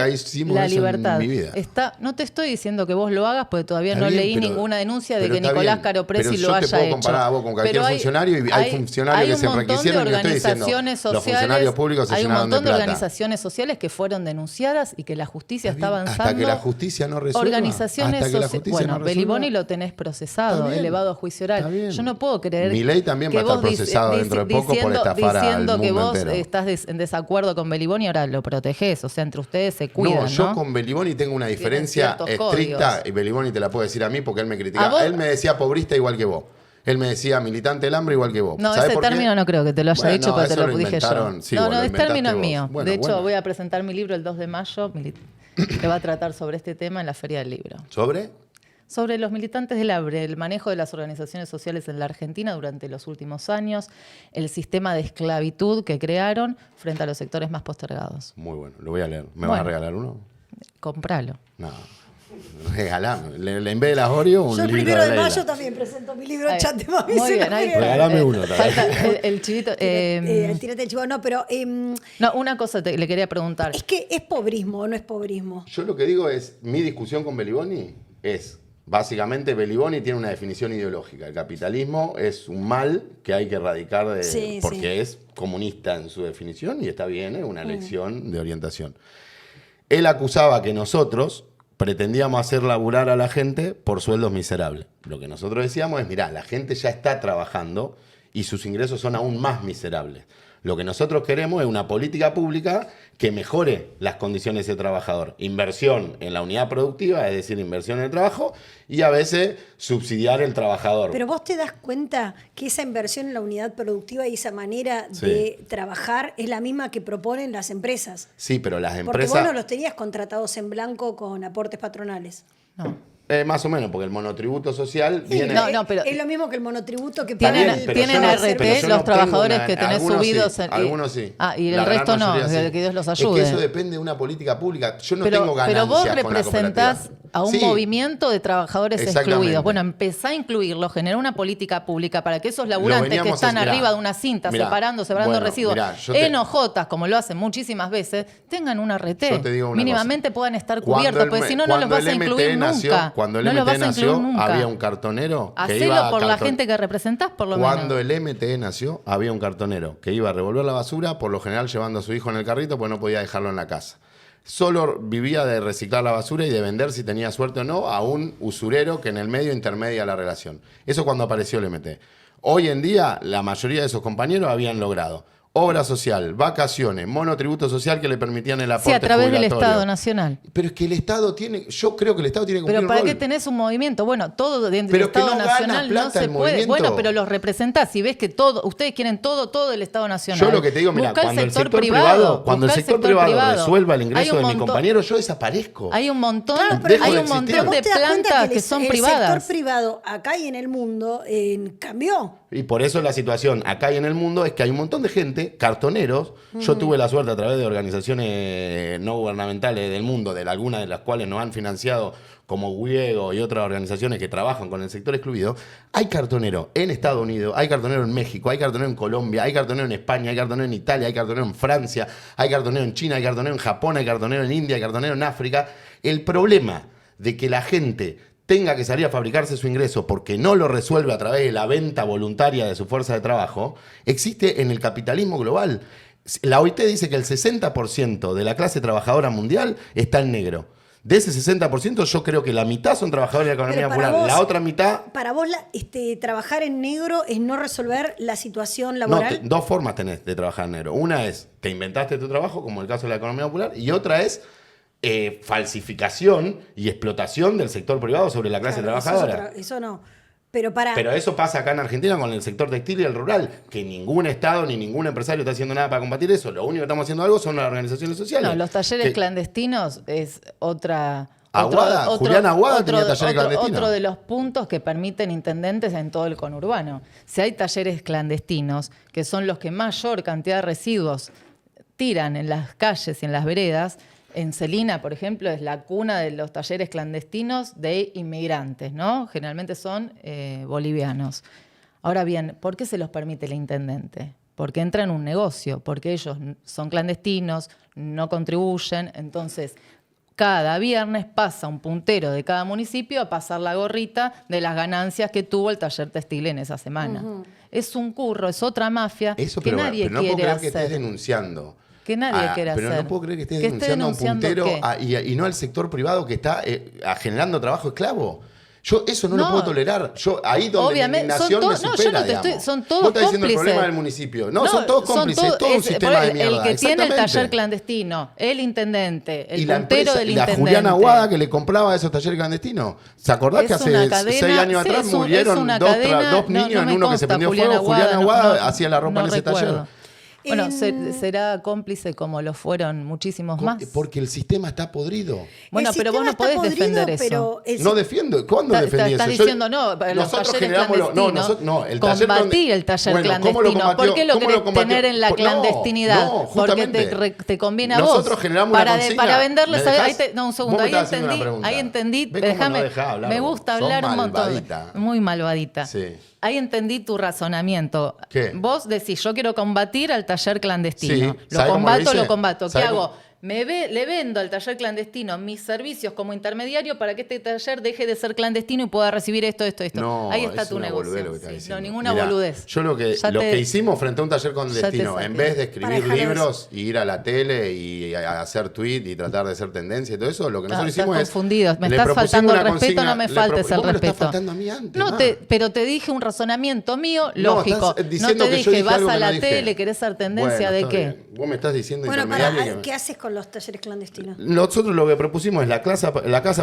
la libertad. En mi vida. No te estoy diciendo que vos lo hagas, porque todavía no leí ninguna denuncia de que Nicolás Caropresi lo haya hecho. Pero yo te puedo comparar a vos con cualquier funcionario y hay funcionarios que se enriquecieron y estoy diciendo, los funcionarios públicos se llenaron de plata. Hay un montón de organizaciones sociales que fueron denunciadas y que la justicia está avanzando. Hasta que la justicia no resuelva. Organizaciones sociales. Bueno, Beliboni lo tenés procesado, elevado a juicio oral. Yo no puedo creer Mi ley también va a estar procesado dentro de poco por estafar al mundo que vos entero. estás en desacuerdo con Beliboni y ahora lo protegés, o sea, entre ustedes se cuidan, ¿no? Yo con Beliboni tengo una diferencia estricta códigos. Y Beliboni te la puede decir a mí porque él me criticaba. Él me decía pobrista igual que vos. Él me decía militante del hambre igual que vos. No, ese término no creo que te lo haya dicho, pero te lo dije yo. Sí, no, ese término es mío. Bueno, de hecho, voy a presentar mi libro el 2 de mayo, que va a tratar sobre este tema en la Feria del Libro. Sobre los militantes del hambre, el manejo de las organizaciones sociales en la Argentina durante los últimos años, el sistema de esclavitud que crearon frente a los sectores más postergados. Muy bueno, lo voy a leer. ¿Me vas a regalar uno? Compralo. No, regalame. En vez de las Oreo, un libro de Leila. Yo el 1 de mayo también presento mi libro Chat de Mami. Muy bien, ahí regálame uno también. Falta el chivito. Tírate el chivo, no, pero... no, una cosa le quería preguntar. Es que ¿es pobrismo o no es pobrismo? Yo lo que digo es, mi discusión con Beliboni es... Básicamente, Beliboni tiene una definición ideológica. El capitalismo es un mal que hay que erradicar porque es comunista en su definición y está bien, es una elección de orientación. Él acusaba que nosotros pretendíamos hacer laburar a la gente por sueldos miserables. Lo que nosotros decíamos es, mirá, la gente ya está trabajando y sus ingresos son aún más miserables. Lo que nosotros queremos es una política pública que mejore las condiciones de trabajador. Inversión en la unidad productiva, es decir, inversión en el trabajo, y a veces subsidiar el trabajador. Pero vos te das cuenta que esa inversión en la unidad productiva y esa manera de trabajar es la misma que proponen las empresas. Sí, pero las empresas... Porque vos no los tenías contratados en blanco con aportes patronales. No. Más o menos, porque el monotributo social viene... pero es lo mismo que el monotributo que tienen RT yo los trabajadores que tenés subidos. Sí, algunos sí. Y el resto no, sí. que Dios los ayude. Es que eso depende de una política pública. Yo no tengo ganancias pero vos con la cooperativa. a un Sí. movimiento de trabajadores Exactamente. excluidos. Bueno, empezá a incluirlo, generar una política pública para que esos laburantes que veníamos están mirá, arriba de una cinta, mirá, separando bueno, residuos, mirá, en ojotas, como lo hacen muchísimas veces, tengan una RT. Yo te digo una Mínimamente cosa. puedan estar Cuando cubiertos, el porque me- si no, no los cuando vas a el incluir MT nació, nunca. Cuando el no los MT vas a incluir nació, nunca. había un cartonero que Hacelo iba a por la carton- gente que representás, por lo Cuando menos. el MT nació, había un cartonero que iba a revolver la basura, por lo general llevando a su hijo en el carrito, porque no podía dejarlo en la casa. Solo vivía de reciclar la basura y de vender, si tenía suerte o no, a un usurero que en el medio intermedia la relación. Eso cuando apareció el MT. Hoy en día, la mayoría de esos compañeros habían logrado obra social, vacaciones, monotributo social que le permitían el aporte Sí, a través del jubilatorio. Estado Nacional. Pero es que el Estado tiene, yo creo que el Estado tiene que cumplir Pero ¿para un qué rol. tenés un movimiento? Bueno, todo dentro Pero del que Estado no gana Nacional no plata se el puede. movimiento. Bueno, pero los representás y ves que todo, ustedes quieren todo el Estado Nacional. Yo lo que te digo, mira, Buscá cuando el sector privado, resuelva el ingreso de mi compañero, yo desaparezco. Hay un montón, Claro, pero hay dejo un de montón existir. de Vos te das cuenta plantas que el- son el privadas. sector privado acá y en el mundo cambió. Y por eso la situación acá y en el mundo es que hay un montón de gente, cartoneros. Yo tuve la suerte a través de organizaciones no gubernamentales del mundo, de algunas de las cuales nos han financiado, como Wiego y otras organizaciones que trabajan con el sector excluido. Hay cartonero en Estados Unidos, hay cartonero en México, hay cartonero en Colombia, hay cartonero en España, hay cartonero en Italia, hay cartonero en Francia, hay cartonero en China, hay cartonero en Japón, hay cartonero en India, hay cartonero en África. El problema de que la gente tenga que salir a fabricarse su ingreso porque no lo resuelve a través de la venta voluntaria de su fuerza de trabajo, existe en el capitalismo global. La OIT dice que el 60% de la clase trabajadora mundial está en negro. De ese 60%, yo creo que la mitad son trabajadores de la economía Pero para popular. vos- La otra mitad... Para vos, trabajar en negro es no resolver la situación No, laboral. dos formas tenés de trabajar en negro. Una es, te inventaste tu trabajo, como el caso de la economía popular, y otra es falsificación y explotación del sector privado sobre la clase Claro, trabajadora. eso no. Pero para. Pero eso pasa acá en Argentina con el sector textil y el rural, que ningún Estado ni ningún empresario está haciendo nada para combatir eso. Lo único que estamos haciendo algo son las organizaciones sociales. No, los talleres Que- clandestinos es otra... Aguada, Julián Aguada tenía talleres clandestinos. Otro de los puntos que permiten intendentes en todo el conurbano. Si hay talleres clandestinos, que son los que mayor cantidad de residuos tiran en las calles y en las veredas, en Celina, por ejemplo, es la cuna de los talleres clandestinos de inmigrantes, ¿no? Generalmente son bolivianos. Ahora bien, ¿por qué se los permite el intendente? Porque entra en un negocio, porque ellos son clandestinos, no contribuyen, entonces cada viernes pasa un puntero de cada municipio a pasar la gorrita de las ganancias que tuvo el taller textil en esa semana. Es un curro, es otra mafia Eso, que pero, nadie pero no puedo quiere creer que estés hacer. denunciando. Que nadie quiere pero hacer. no puedo creer que estés ¿Que esté denunciando a un denunciando puntero qué? y no al sector privado que está generando trabajo esclavo. Yo eso no, lo No. puedo tolerar. Yo ahí donde Obviamente, mi indignación son me to- no, supera, yo no te estoy- digamos. son todos Vos estás diciendo el cómplices. problema del municipio. No, son todos cómplices, es todo un sistema de mierda. El que tiene el Exactamente. taller clandestino, el intendente, el Y la puntero empresa, del y la intendente. Juliana Aguada que le compraba esos talleres clandestinos. ¿Se acordás que Es hace una cadena, 6 años sí, atrás es murieron una dos cadena, dos niños no en me uno que se consta, prendió Juliana fuego? Juliana Aguada, Aguada no- hacía la ropa no en ese recuerdo. taller. Bueno, será cómplice como lo fueron muchísimos más. Porque el sistema está podrido. Bueno, El pero vos sistema no está podés podrido, defender eso. pero el No defiendo. ¿Cuándo defendí Estás eso? Yo- diciendo, no, para los nosotros talleres generamos clandestinos, no, el taller combatí el taller Bueno, ¿cómo lo clandestino. combatió? ¿Por qué lo ¿Cómo querés combatió? tener en la No, clandestinidad? no, Porque justamente. te conviene a vos. Nosotros generamos una consigna. Para venderles... ¿Me dejás? Ahí no, un segundo. Vos me Ahí estás haciendo una entendí, pregunta. ahí entendí. ¿Ves cómo Déjame, no dejás hablar me vos? gusta Sos hablar un montón. malvadita. Muy malvadita. Sí. Ahí entendí tu razonamiento. ¿Qué? Vos decís, yo quiero combatir al taller clandestino. Sí. Lo ¿Sabe cómo lo hice? lo combato. ¿Qué ¿Sabe hago? cómo? Le vendo al taller clandestino mis servicios como intermediario para que este taller deje de ser clandestino y pueda recibir esto. No, Ahí está es tu una negocio. boludez lo que estás Sí, diciendo. no, ninguna Mirá, boludez. Yo lo que hicimos frente a un taller clandestino, saqué. en vez de Para escribir dejar de libros y ir a la tele y a hacer tweet y tratar de hacer tendencia y todo eso, lo que No, nosotros estás hicimos confundido. Me le estás propusimos faltando el una respeto, consigna, no me le faltes vos el me lo respeto. estás faltando a mí antes, No, ma. pero te dije un razonamiento mío No, lógico. estás No diciendo te que yo dije, dije vas algo a que la no dije. tele, querés ser tendencia Bueno, de está qué. bien. Vos me estás diciendo Bueno, intermediario. ¿qué haces con los talleres clandestinos? Nosotros lo que propusimos es la casa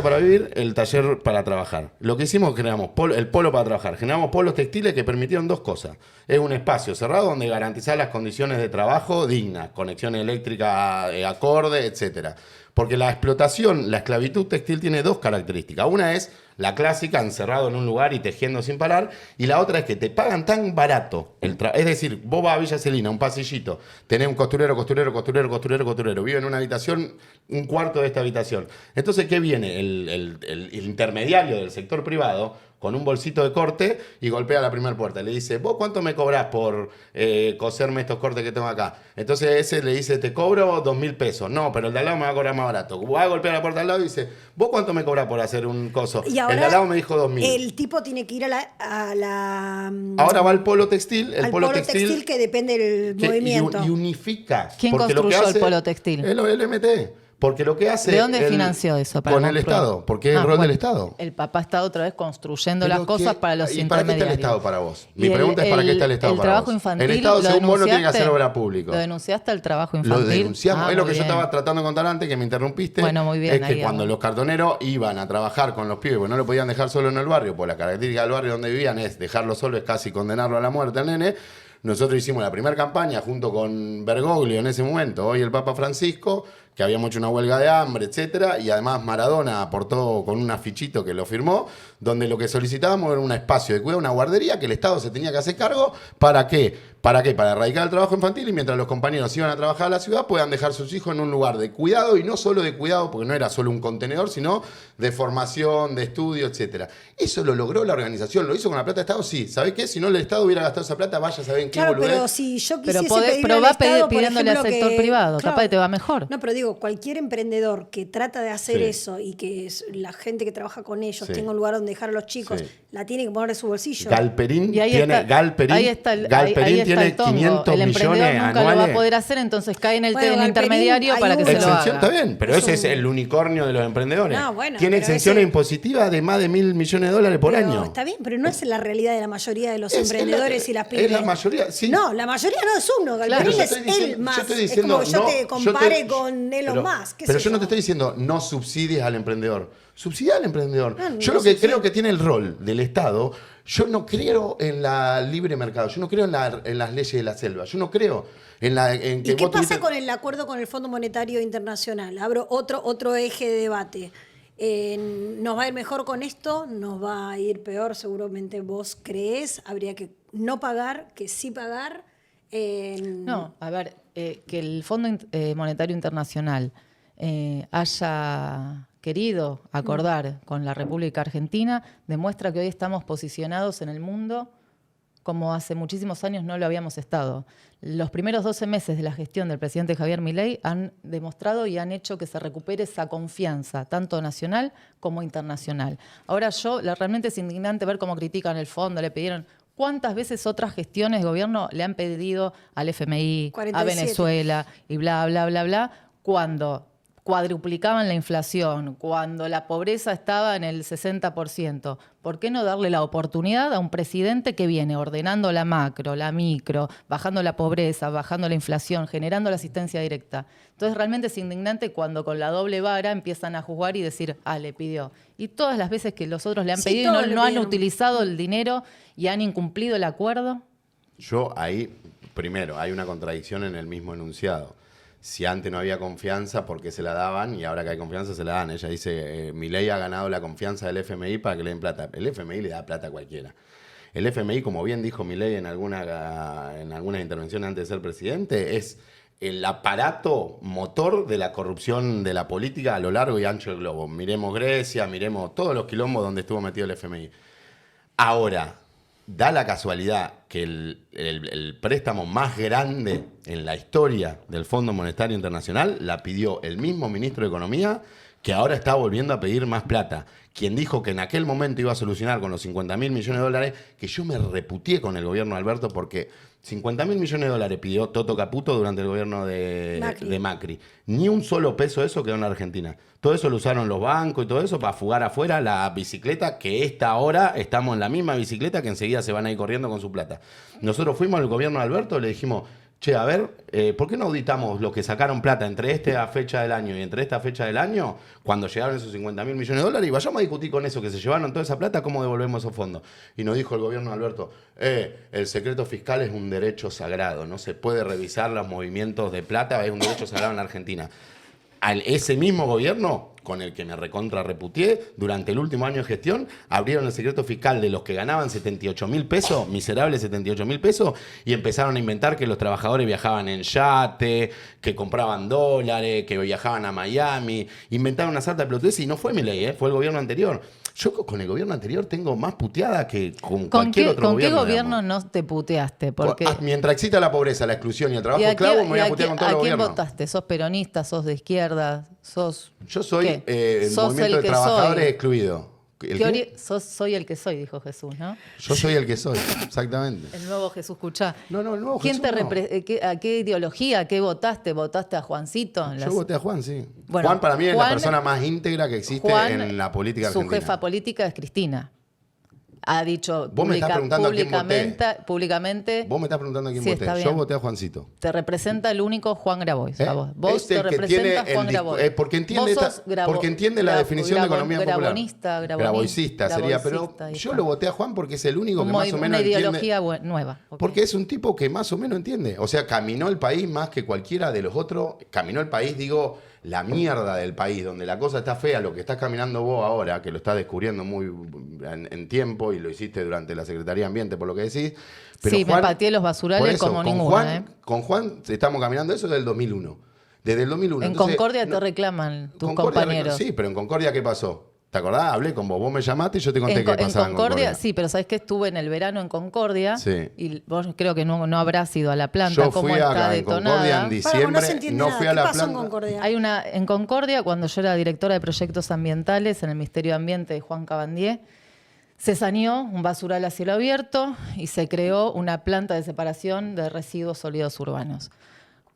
para vivir, el taller para trabajar. Lo que hicimos es generamos el polo para trabajar. Generamos polos textiles que permitieron dos cosas. Es un espacio cerrado donde garantizar las condiciones de trabajo dignas, conexión eléctrica acorde, etcétera. Porque la explotación, la esclavitud textil tiene dos características. Una es la clásica, encerrado en un lugar y tejiendo sin parar. Y la otra es que te pagan tan barato. Es decir, vos vas a Villa Celina, un pasillito, tenés un costurero. Vive en una habitación, un cuarto de esta habitación. Entonces, ¿qué viene? El intermediario del sector privado con un bolsito de corte y golpea la primera puerta. Le dice, ¿vos cuánto me cobrás por coserme estos cortes que tengo acá? Entonces ese le dice, te cobro 2.000 pesos. No, pero el de al lado me va a cobrar más barato. Va a golpear la puerta al lado y dice, ¿vos cuánto me cobrás por hacer un coso? Y ahora el de al lado me dijo 2.000. El tipo tiene que ir a la Ahora va al polo textil. El al polo textil que depende del movimiento. Y unifica. ¿Quién Porque lo que construyó hace el polo textil? El MT. Porque lo que hace... ¿De dónde financió eso? Con el Estado, porque es el rol del Estado. El papá está otra vez construyendo Pero las cosas para los ¿y intermediarios. para qué está el Estado para vos? Mi Y pregunta es ¿para qué está el Estado el para trabajo vos? infantil, El Estado, ¿lo según vos, no tiene que denunciaste? hacer obra pública. ¿Lo denunciaste al trabajo infantil? Lo denunciamos. Es lo muy que yo bien. estaba tratando de contar antes, que me interrumpiste. Bueno, muy bien, es que ahí cuando vamos. los cartoneros iban a trabajar con los pibes, porque no lo podían dejar solo en el barrio, por la característica del barrio donde vivían es dejarlo solo, es casi condenarlo a la muerte al nene. Nosotros hicimos la primera campaña junto con Bergoglio en ese momento, hoy el Papa Francisco, que habíamos hecho una huelga de hambre, etcétera, y además Maradona aportó con un afichito que lo firmó, donde lo que solicitábamos era un espacio de cuidado, una guardería que el Estado se tenía que hacer cargo. ¿Para qué? ¿Para qué? Para erradicar el trabajo infantil y mientras los compañeros iban a trabajar a la ciudad puedan dejar sus hijos en un lugar de cuidado, y no solo de cuidado, porque no era solo un contenedor, sino de formación, de estudio, etcétera. Eso lo logró la organización, ¿lo hizo con la plata de Estado? Sí. ¿Sabés qué? Si no el Estado hubiera gastado esa plata, vaya a saber en qué Claro, boludez. pero si yo quisiese Pero pedirle va al Estado, por pidiéndole al ejemplo, sector que- privado, claro. capaz que te va mejor. No, pero digo, cualquier emprendedor que trata de hacer Sí. eso y que la gente que trabaja con ellos Sí. tenga un lugar donde dejar a los chicos, Sí. la tiene que poner de su bolsillo. Galperín Y ahí tiene, está, ahí está el tiene tongo. 500 el emprendedor millones nunca lo va a anuales. poder hacer, entonces cae en el, Bueno, en el Galperín, intermediario hay para que un- se lo Exención haga. está bien, pero Es ese es un- el unicornio de los emprendedores. No, bueno, Tiene pero exenciones ese- impositivas de más de $1.000 millones por Pero año. está bien, pero no es la realidad de la mayoría de los Es emprendedores y las pymes. Es la mayoría, sí. No, la mayoría no es uno. Claro, Galperín yo es estoy diciendo- él más. yo estoy Es diciendo, como que yo no, te compare con Elon Musk. qué Pero sé yo no te estoy diciendo no subsidies al emprendedor. Subsidia al emprendedor. No, Yo no lo que subsidio. creo que tiene el rol del Estado, yo no creo en la libre mercado, yo no creo en las leyes de la selva, yo no creo en que ¿Y qué vos pasa tuviste- con el acuerdo con el Fondo Monetario Internacional? Abro otro eje de debate. ¿Nos va a ir mejor con esto? ¿Nos va a ir peor? Seguramente vos creés. Habría que no pagar, que sí pagar. No, a ver, que el Fondo Monetario Internacional haya querido acordar con la República Argentina demuestra que hoy estamos posicionados en el mundo como hace muchísimos años no lo habíamos estado. Los primeros 12 meses de la gestión del presidente Javier Milei han demostrado y han hecho que se recupere esa confianza, tanto nacional como internacional. Ahora realmente es indignante ver cómo critican el fondo, le pidieron... ¿Cuántas veces otras gestiones de gobierno le han pedido al FMI, 47. a Venezuela y bla, bla, bla, bla, cuando cuadruplicaban la inflación, cuando la pobreza estaba en el 60%? ¿Por qué no darle la oportunidad a un presidente que viene ordenando la macro, la micro, bajando la pobreza, bajando la inflación, generando la asistencia directa? Entonces realmente es indignante cuando con la doble vara empiezan a juzgar y decir, le pidió. Y todas las veces que los otros le han Sí, pedido y todos le no han pidieron. utilizado el dinero y han incumplido el acuerdo. Yo ahí, primero, hay una contradicción en el mismo enunciado. Si antes no había confianza, ¿por qué se la daban? Y ahora que hay confianza, se la dan. Ella dice, Milei ha ganado la confianza del FMI para que le den plata. El FMI le da plata a cualquiera. El FMI, como bien dijo Milei en alguna intervención antes de ser presidente, es el aparato motor de la corrupción de la política a lo largo y ancho del globo. Miremos Grecia, miremos todos los quilombos donde estuvo metido el FMI. Ahora, da la casualidad que el préstamo más grande en la historia del Fondo Monetario Internacional la pidió el mismo ministro de Economía, que ahora está volviendo a pedir más plata. Quien dijo que en aquel momento iba a solucionar con los 50.000 millones de dólares, que yo me reputié con el gobierno de Alberto porque 50.000 millones de dólares pidió Toto Caputo durante el gobierno de Macri. Ni un solo peso de eso quedó en la Argentina. Todo eso lo usaron los bancos y todo eso para fugar afuera la bicicleta, que esta hora estamos en la misma bicicleta que enseguida se van a ir corriendo con su plata. Nosotros fuimos al gobierno de Alberto y le dijimos, che, a ver, ¿por qué no auditamos los que sacaron plata entre esta fecha del año y entre esta fecha del año, cuando llegaron esos 50.000 millones de dólares, y vayamos a discutir con eso, que se llevaron toda esa plata, cómo devolvemos esos fondos? Y nos dijo el gobierno de Alberto, el secreto fiscal es un derecho sagrado, no se puede revisar los movimientos de plata, es un derecho sagrado en la Argentina. ese mismo gobierno, con el que me recontra reputié, durante el último año de gestión, abrieron el secreto fiscal de los que ganaban 78.000 pesos, miserables 78.000 pesos, y empezaron a inventar que los trabajadores viajaban en yate, que compraban dólares, que viajaban a Miami. Inventaron una sarta de pelotudeces y no fue Milei, fue el gobierno anterior. Yo con el gobierno anterior tengo más puteada que con cualquier otro gobierno. ¿Con qué gobierno no te puteaste? Porque mientras exista la pobreza, la exclusión y el trabajo esclavo, me voy a putear con todo el gobierno. ¿A quién votaste? ¿Sos peronista? ¿Sos de izquierda? Yo soy el ¿Sos movimiento el de que trabajadores soy? excluido. Soy el que soy, dijo Jesús, ¿no? Yo soy el que soy, exactamente. El nuevo Jesús, escuchá. No, el nuevo ¿Quién Jesús ¿A qué ideología? ¿A qué votaste? ¿Votaste a Juancito? Yo voté a Juan, sí. Bueno, Juan para mí es la Juan- persona más íntegra que existe en la política Su argentina. jefa política es Cristina. Ha dicho Vos me estás preguntando a quién voté. públicamente. Vos me estás preguntando a quién Sí, voté. está Yo bien. voté a Juancito. Te representa el único Juan Grabois. A vos. Vos Es te el que representa tiene Juan el Grabois. porque entiende, Vos sos porque entiende la definición de economía popular. Grabonista, Graboicista sería, pero graboicista, ahí yo está. lo voté a Juan porque es el único que más o menos una entiende. ideología nueva. Ok. Porque es un tipo que más o menos entiende. O sea, caminó el país más que cualquiera de los otros. Caminó el país, digo, la mierda del país, donde la cosa está fea, lo que estás caminando vos ahora, que lo estás descubriendo muy en tiempo y lo hiciste durante la Secretaría de Ambiente, por lo que decís. Pero Sí, Juan, me pateé los por basurales eso, como con ninguna. Juan, con Juan estamos caminando eso desde el 2001. Desde el 2001. En Entonces, Concordia te no- reclaman tus Concordia, compañeros. Sí, pero en Concordia, ¿qué pasó? ¿Te acordás? Hablé con vos. Vos me llamaste y yo te conté qué pasaba en Concordia. Sí, pero sabés que estuve en el verano en Concordia. Sí. Y vos creo que no habrás ido a la planta. Yo ¿Cómo fui está en Concordia detonada? en diciembre. no se entiende No nada. fui a ¿Qué la pasó en planta. Concordia? En Concordia, cuando yo era directora de proyectos ambientales en el Ministerio de Ambiente de Juan Cabandier, se saneó un basural a cielo abierto y se creó una planta de separación de residuos sólidos urbanos.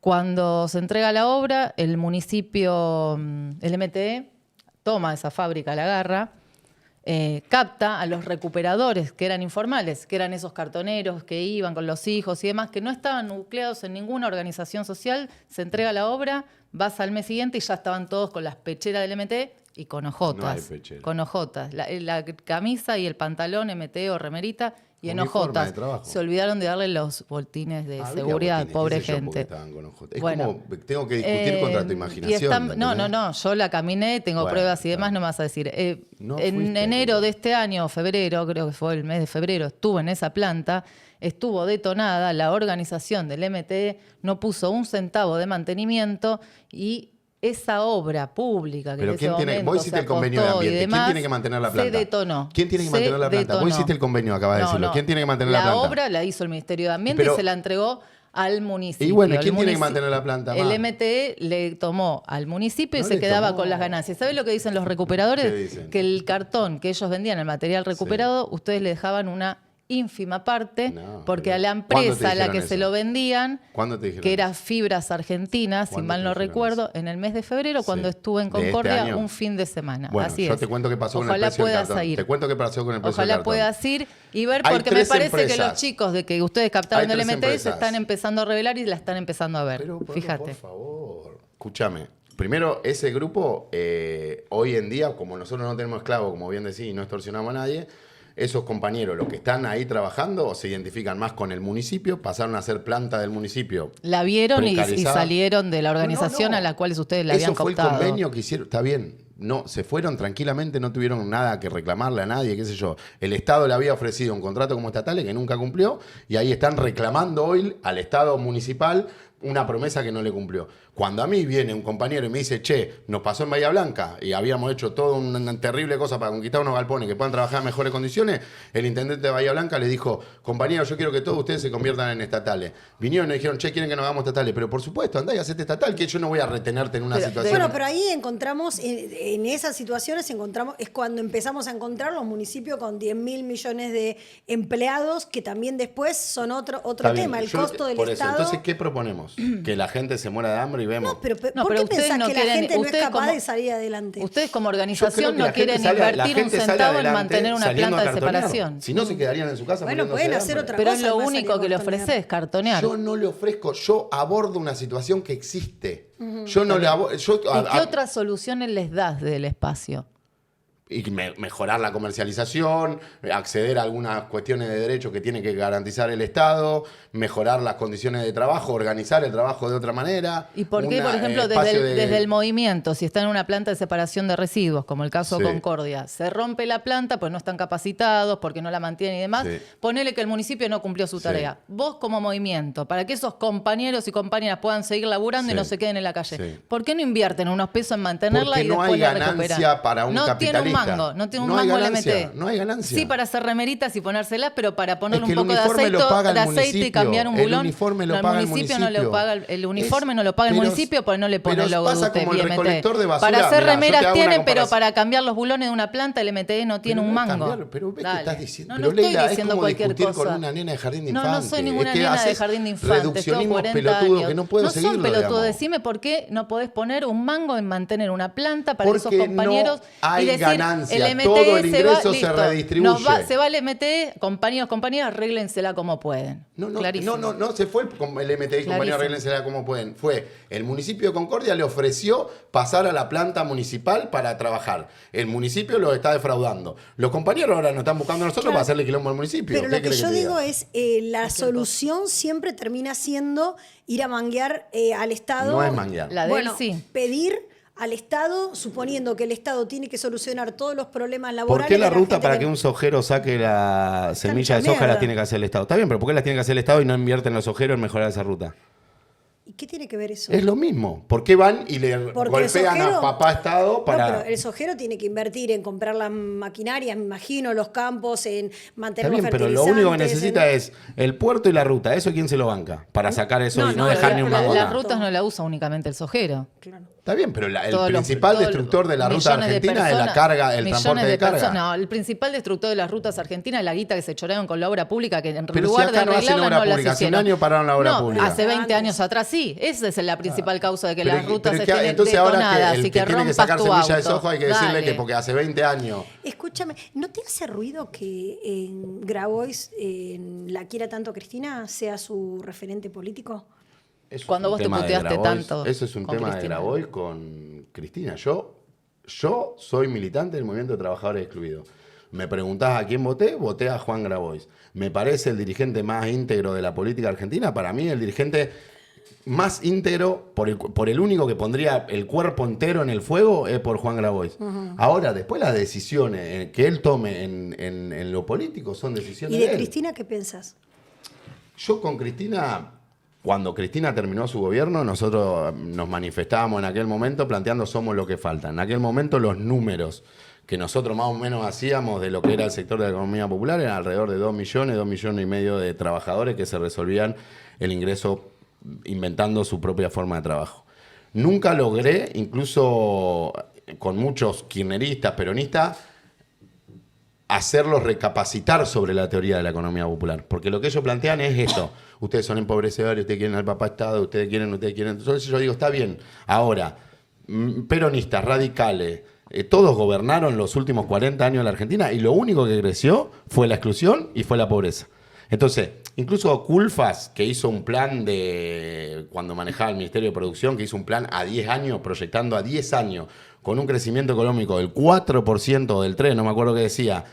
Cuando se entrega la obra, el municipio, el MTE, toma esa fábrica, la agarra, capta a los recuperadores que eran informales, que eran esos cartoneros que iban con los hijos y demás, que no estaban nucleados en ninguna organización social, se entrega la obra, vas al mes siguiente y ya estaban todos con las pecheras del MTE y con ojotas. No hay pechera. Con ojotas. La camisa y el pantalón MTE o remerita y en Uniforme ojotas. de trabajo. Se olvidaron de darle los voltines de Había seguridad, botines, pobre qué sé yo, porque gente. estaban con ojotas. Es Bueno, como, tengo que discutir contra tu y imaginación. no, yo la caminé, tengo Bueno, pruebas y demás, está. no me vas a decir. No en fuiste, enero pero- de este año, febrero, creo que fue el mes de febrero, estuve en esa planta, estuvo detonada, la organización del MTE no puso un centavo de mantenimiento y esa obra pública que Pero en ¿quién ese tiene? momento Vos hiciste se el convenio de acostó y ambiente. ¿Quién demás, tiene que mantener la planta? Se detonó. ¿Quién tiene que Se mantener la planta? Vos detonó. hiciste el convenio, acabas de decirlo. ¿Quién tiene que mantener la planta? La obra la hizo el Ministerio de Ambiente Pero- y se la entregó al municipio. Y bueno, El ¿quién tiene que mantener la planta El más? MTE le tomó al municipio y No se le quedaba tomó. con las ganancias. ¿Sabes lo que dicen los recuperadores? ¿Qué dicen? Que el cartón que ellos vendían, el material recuperado, ustedes le dejaban una ínfima parte, No, porque pero a la ¿cuándo te empresa a la dijeron que se eso? lo vendían, ¿Cuándo te dijeron que era eso? Fibras Argentinas, si ¿Cuándo mal te no dijeron recuerdo, en el mes de febrero, cuando Sí. estuve en ¿De este Concordia año? un fin de semana. Bueno, Así yo es. te cuento qué pasó con el Ojalá precio del puedas cartón. ir. Te cuento qué pasó con el precio del Ojalá cartón. puedas ir y ver, Hay porque me tres parece que empresas. los chicos de que ustedes captaron Hay del tres MTI se empresas. están empezando a revelar y la están empezando a ver. Pero, Pablo, Fíjate. por favor. Escúchame. Primero, ese grupo, hoy en día, como nosotros no tenemos esclavos, como bien decís, y no extorsionamos a nadie, esos compañeros, los que están ahí trabajando, se identifican más con el municipio, pasaron a ser planta del municipio. La vieron y Precarizada. salieron de la organización No. a la cual ustedes la Eso habían fue cooptado. el convenio que hicieron. Está bien. No, se fueron tranquilamente, no tuvieron nada que reclamarle a nadie, qué sé yo. El Estado le había ofrecido un contrato como estatales que nunca cumplió y ahí están reclamando hoy al Estado municipal una promesa que no le cumplió. Cuando a mí viene un compañero y me dice, che, nos pasó en Bahía Blanca y habíamos hecho toda una terrible cosa para conquistar unos galpones que puedan trabajar en mejores condiciones, el intendente de Bahía Blanca le dijo, compañero, yo quiero que todos ustedes se conviertan en estatales. Vinieron y nos dijeron, che, quieren que nos hagamos estatales. Pero por supuesto, andá y hacete estatal, que yo no voy a retenerte en una Pero- situación. Bueno, pero ahí encontramos, en esas situaciones es cuando empezamos a encontrar los municipios con 10.000 millones de empleados, que también después son otro Está bien, tema, el yo- costo del por eso, Estado. entonces, ¿qué proponemos? Que la gente se muera de hambre y vemos. No, pero No, ¿por pero qué ustedes pensás no que la quieren- gente no es ustedes capaz como- de salir adelante? Ustedes como Yo creo organización que no la gente quieren sale- la invertir un gente sale centavo en adelante mantener una saliendo planta a de cartonear. separación. Si no, se quedarían en su casa. Bueno, muriéndose pueden de hacer hambre. otra Pero cosa, es lo además, único salir a que le cartonear. ofreces, cartonear. Yo no le ofrezco, yo abordo una situación que existe. Yo no le abordo. ¿Y qué otras soluciones les das del espacio? y mejorar la comercialización, acceder a algunas cuestiones de derechos que tiene que garantizar el Estado, mejorar las condiciones de trabajo, organizar el trabajo de otra manera. ¿Y por qué, por ejemplo, desde el movimiento, si está en una planta de separación de residuos, como el caso de Concordia, se rompe la planta, pues no están capacitados, porque no la mantienen y demás, ponele que el municipio no cumplió su tarea. Vos como movimiento, para que esos compañeros y compañeras puedan seguir laburando y no se queden en la calle, ¿por qué no invierten unos pesos en mantenerla porque y después la recuperan? No hay ganancia para un capitalista. No tiene un mango el MT. No hay ganancia. Sí, para hacer remeritas y ponérselas, pero para ponerle un poco de aceite y cambiar un bulón. El uniforme lo paga el municipio. No lo paga el uniforme no lo paga el municipio porque no le pone el logo de usted, como el recolector de basura. Para hacer remeras tienen, pero para cambiar los bulones de una planta el MTE no tiene un mango. Pero ¿qué estás diciendo? No estoy diciendo cualquier cosa. Con una nena de jardín de infante. No soy ninguna nena de jardín de infante. Reduccionismo pelotudo que no puedo seguirlo. No son pelotudos. Decime por qué no podés poner un mango en mantener una planta para esos compañeros y decir ganancia. El MTE todo el ingreso se redistribuye. Se va el MTE, compañeras, arréglensela como pueden. No se fue el MTE, compañeros, arréglensela como pueden. Fue el municipio de Concordia le ofreció pasar a la planta municipal para trabajar. El municipio lo está defraudando. Los compañeros ahora nos están buscando a nosotros para hacerle quilombo al municipio. Pero lo que yo digo es, la solución siempre termina siendo ir a manguear al Estado. No es manguear. Pedir al Estado, suponiendo que el Estado tiene que solucionar todos los problemas laborales. ¿Por qué la ruta para que un sojero saque la semilla de soja la tiene que hacer el Estado? Está bien, pero ¿por qué la tiene que hacer el Estado y no invierte en los sojeros en mejorar esa ruta? ¿Y qué tiene que ver eso? Es lo mismo. ¿Por qué van y le golpean a papá Estado para...? No, pero el sojero tiene que invertir en comprar las maquinarias, me imagino, los campos, en mantener los fertilizantes. Pero lo único que necesita es el puerto y la ruta. ¿Eso quién se lo banca? Para sacar eso y no dejar ni una gota. Las rutas no la usa únicamente el sojero. Claro. Está bien, pero el principal destructor de la ruta argentina es la carga, el transporte de carga. No, el principal destructor de las rutas argentinas es la guita que se chorearon con la obra pública, que en pero lugar si acá de arreglarla no las hicieron. Hace un año pararon la obra pública. Hace 20 años atrás sí. Esa es la principal causa de que las rutas estén entonces detonadas ahora que y que tiene que sacar semilla de soja hay que decirle que Dale. porque hace 20 años. Escúchame, ¿no te hace ruido que en Grabois la quiera tanto Cristina, sea su referente político? Cuando vos te puteaste tanto. Eso es un tema de Grabois con Cristina. Yo soy militante del Movimiento de Trabajadores Excluidos. Me preguntás a quién voté a Juan Grabois. Me parece el dirigente más íntegro de la política argentina. Para mí, el dirigente más íntegro, por el único que pondría el cuerpo entero en el fuego, es por Juan Grabois. Ahora, después las decisiones que él tome en lo político son decisiones de él. ¿Y de Cristina qué pensás? Yo con Cristina... Cuando Cristina terminó su gobierno, nosotros nos manifestábamos en aquel momento planteando somos lo que falta. En aquel momento los números que nosotros más o menos hacíamos de lo que era el sector de la economía popular eran alrededor de 2 millones y medio de trabajadores que se resolvían el ingreso inventando su propia forma de trabajo. Nunca logré, incluso con muchos kirchneristas, peronistas, hacerlos recapacitar sobre la teoría de la economía popular. Porque lo que ellos plantean es esto. Ustedes son empobrecedores, ustedes quieren al papá Estado, ustedes quieren. Entonces yo digo, está bien. Ahora, peronistas, radicales, todos gobernaron los últimos 40 años en la Argentina y lo único que creció fue la exclusión y fue la pobreza. Entonces, incluso Culfas, que hizo un plan cuando manejaba el Ministerio de Producción, que hizo un plan a 10 años, proyectando a 10 años, con un crecimiento económico del 4% o del 3%, no me acuerdo qué decía,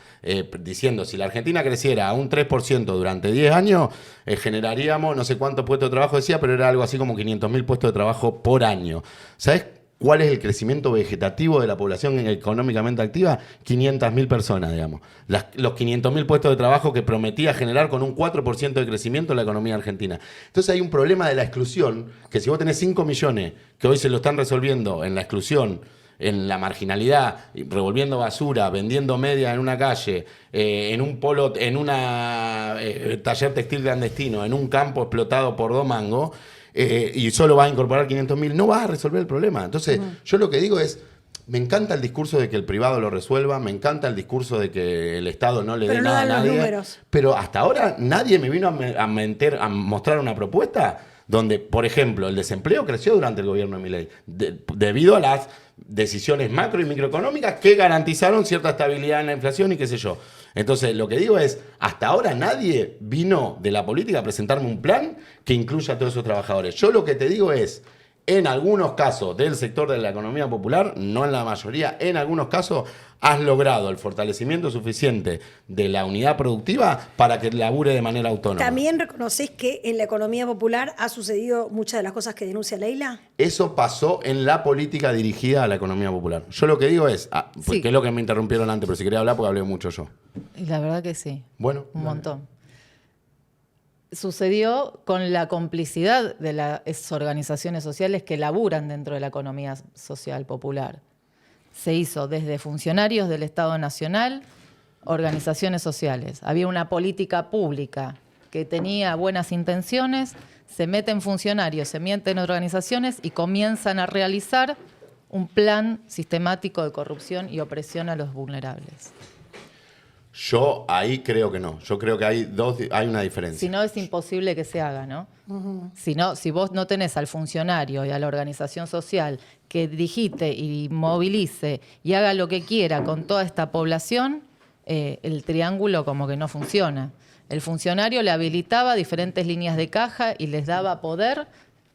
diciendo, si la Argentina creciera a un 3% durante 10 años, generaríamos no sé cuántos puestos de trabajo, decía, pero era algo así como 500.000 puestos de trabajo por año. ¿Sabes cuál es el crecimiento vegetativo de la población económicamente activa? 500.000 personas, digamos. Los 500.000 puestos de trabajo que prometía generar con un 4% de crecimiento la economía argentina. Entonces hay un problema de la exclusión, que si vos tenés 5 millones que hoy se lo están resolviendo en la exclusión, en la marginalidad, revolviendo basura, vendiendo media en una calle, en un polo, en un taller textil clandestino, en un campo explotado por 2 mangos, y solo vas a incorporar 500.000, no vas a resolver el problema. Entonces, yo lo que digo es, me encanta el discurso de que el privado lo resuelva, me encanta el discurso de que el Estado no le dé nada a nadie, pero hasta ahora nadie me vino a mostrar una propuesta donde, por ejemplo, el desempleo creció durante el gobierno de Milei, debido a las decisiones macro y microeconómicas que garantizaron cierta estabilidad en la inflación y qué sé yo. Entonces, lo que digo es, hasta ahora nadie vino de la política a presentarme un plan que incluya a todos esos trabajadores. Yo lo que te digo es, En algunos casos del sector de la economía popular, no en la mayoría, en algunos casos has logrado el fortalecimiento suficiente de la unidad productiva para que labure de manera autónoma. ¿También reconoces que en la economía popular ha sucedido muchas de las cosas que denuncia Leila? Eso pasó en la política dirigida a la economía popular. Yo lo que digo es, Sí. que es lo que me interrumpieron antes, pero si quería hablar porque hablé mucho yo. Y la verdad que sí. Bueno. Un montón. Sucedió con la complicidad de las organizaciones sociales que laburan dentro de la economía social popular. Se hizo desde funcionarios del Estado Nacional, organizaciones sociales. Había una política pública que tenía buenas intenciones, se meten funcionarios, se meten organizaciones y comienzan a realizar un plan sistemático de corrupción y opresión a los vulnerables. Yo ahí creo que no. Yo creo que hay una diferencia. Si no, es imposible que se haga, ¿no? Si vos no tenés al funcionario y a la organización social que digite y movilice y haga lo que quiera con toda esta población, el triángulo como que no funciona. El funcionario le habilitaba diferentes líneas de caja y les daba poder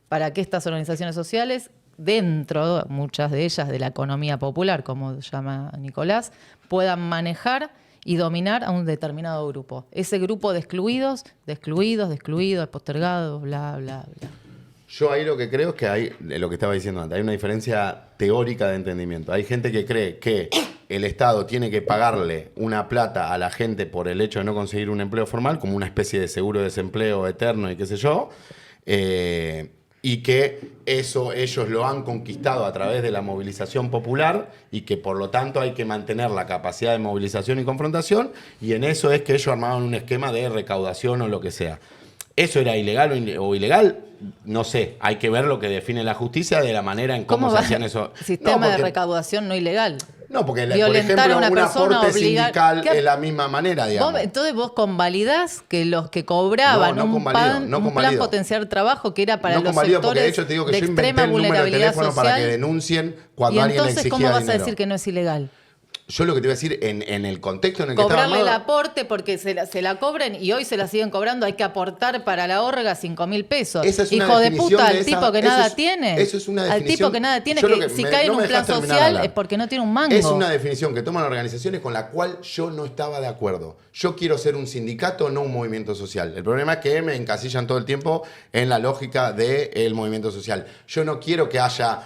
para que estas organizaciones sociales, dentro, muchas de ellas de la economía popular, como llama Nicolás, puedan manejar y dominar a un determinado grupo. Ese grupo de excluidos, postergados, bla, bla, bla. Yo ahí lo que creo es que hay, lo que estaba diciendo antes, hay una diferencia teórica de entendimiento. Hay gente que cree que el Estado tiene que pagarle una plata a la gente por el hecho de no conseguir un empleo formal, como una especie de seguro de desempleo eterno y qué sé yo, y que eso ellos lo han conquistado a través de la movilización popular y que por lo tanto hay que mantener la capacidad de movilización y confrontación, y en eso es que ellos armaban un esquema de recaudación o lo que sea. ¿Eso era ilegal o ilegal? No sé, hay que ver lo que define la justicia de la manera en cómo se hacían eso. Sistema de recaudación no ilegal. No, porque, por Violentar ejemplo, a una un persona, aporte obligar- sindical ¿Qué? es la misma manera, digamos. Entonces vos convalidás que los que cobraban No un plan convalido. potenciar trabajo que era para No los convalido porque de sectores hecho te digo que de yo inventé extrema el número de vulnerabilidad teléfono para que social. denuncien Y cuando alguien le entonces, exigía ¿cómo vas dinero. a decir que no es ilegal? Yo lo que te voy a decir, en el contexto en el que estaba Cobrarle el armado, aporte porque se la cobren y hoy se la siguen cobrando. Hay que aportar para la orga 5.000 pesos. esa es una Hijo de definición puta, de al esa- tipo que eso nada es- tiene. eso es una Al tipo definición- que nada tiene, yo lo que que si me- cae no en me un plan dejaste terminar de social hablar. es porque no tiene un mango. es una definición que toman organizaciones con la cual yo no estaba de acuerdo. Yo quiero ser un sindicato, no un movimiento social. El problema es que me encasillan todo el tiempo en la lógica del movimiento social. Yo no quiero que haya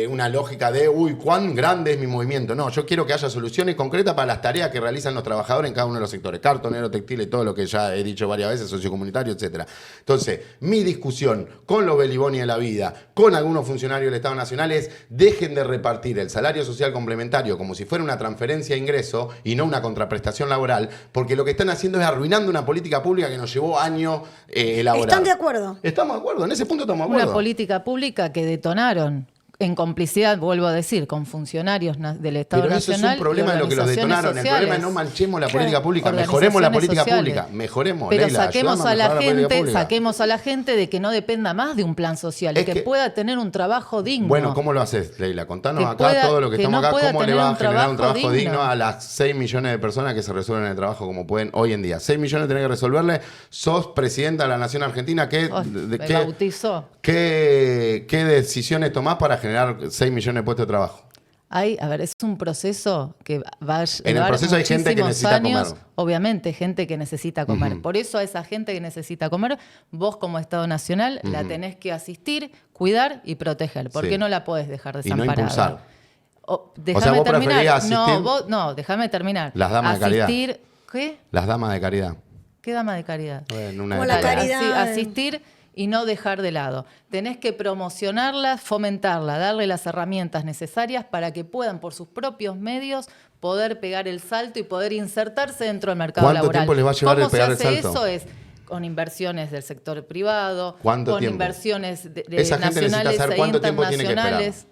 una lógica de, uy, cuán grande es mi movimiento. No, yo quiero que haya soluciones concretas para las tareas que realizan los trabajadores en cada uno de los sectores. Cartonero, textil y todo lo que ya he dicho varias veces, sociocomunitario, etcétera. Entonces, mi discusión con los Beliboni de la vida, con algunos funcionarios del Estado Nacional es, dejen de repartir el salario social complementario como si fuera una transferencia de ingreso y no una contraprestación laboral, porque lo que están haciendo es arruinando una política pública que nos llevó años elaborar. ¿Están de acuerdo? Estamos de acuerdo, en ese punto estamos de acuerdo. Una política pública que detonaron en complicidad, vuelvo a decir, con funcionarios del Estado Pero eso Nacional. es un problema de lo que los detonaron. El problema es no manchemos la política pública, mejoremos la política pública, mejoremos. Pero Leila, saquemos ayúdame a mejorar la política gente, pública. saquemos a la gente de que no dependa más de un plan social y Es que que- pueda tener un trabajo digno. Bueno, ¿cómo lo haces, Leila? Contanos Que acá pueda- todo lo que que estamos no acá, pueda cómo le tener va a un generar un trabajo trabajo digno digno a las 6 millones de personas que se resuelven el trabajo como pueden hoy en día. 6 millones tenés que resolverle. Sos presidenta de la Nación Argentina. Me bautizó. ¿Qué decisiones tomás para generar 6 millones de puestos de trabajo? A ver, es un proceso que va a llevar En el proceso hay gente que muchísimos necesita años, comer. obviamente, gente que necesita comer. Ujú. Por eso a esa gente que necesita comer, vos como Estado Nacional la tenés que asistir, cuidar y proteger, porque Sí. no la podés dejar Y no desamparada. impulsar. Déjame vos terminar. preferías asistir- No, déjame terminar. Las damas de caridad. Asistir, ¿qué? Las damas de caridad. ¿Qué dama de caridad? Bueno, una Como de la caridad. caridad. Asistir y no dejar de lado. Tenés que promocionarla, fomentarla, darle las herramientas necesarias para que puedan, por sus propios medios, poder pegar el salto y poder insertarse dentro del mercado ¿Cuánto laboral. tiempo les va a llevar ¿Cómo el pegar el se hace salto? eso? Es con inversiones del sector privado, ¿Cuánto con tiempo? inversiones de Esa gente necesita nacionales saber e cuánto tiempo tiene que esperar. internacionales.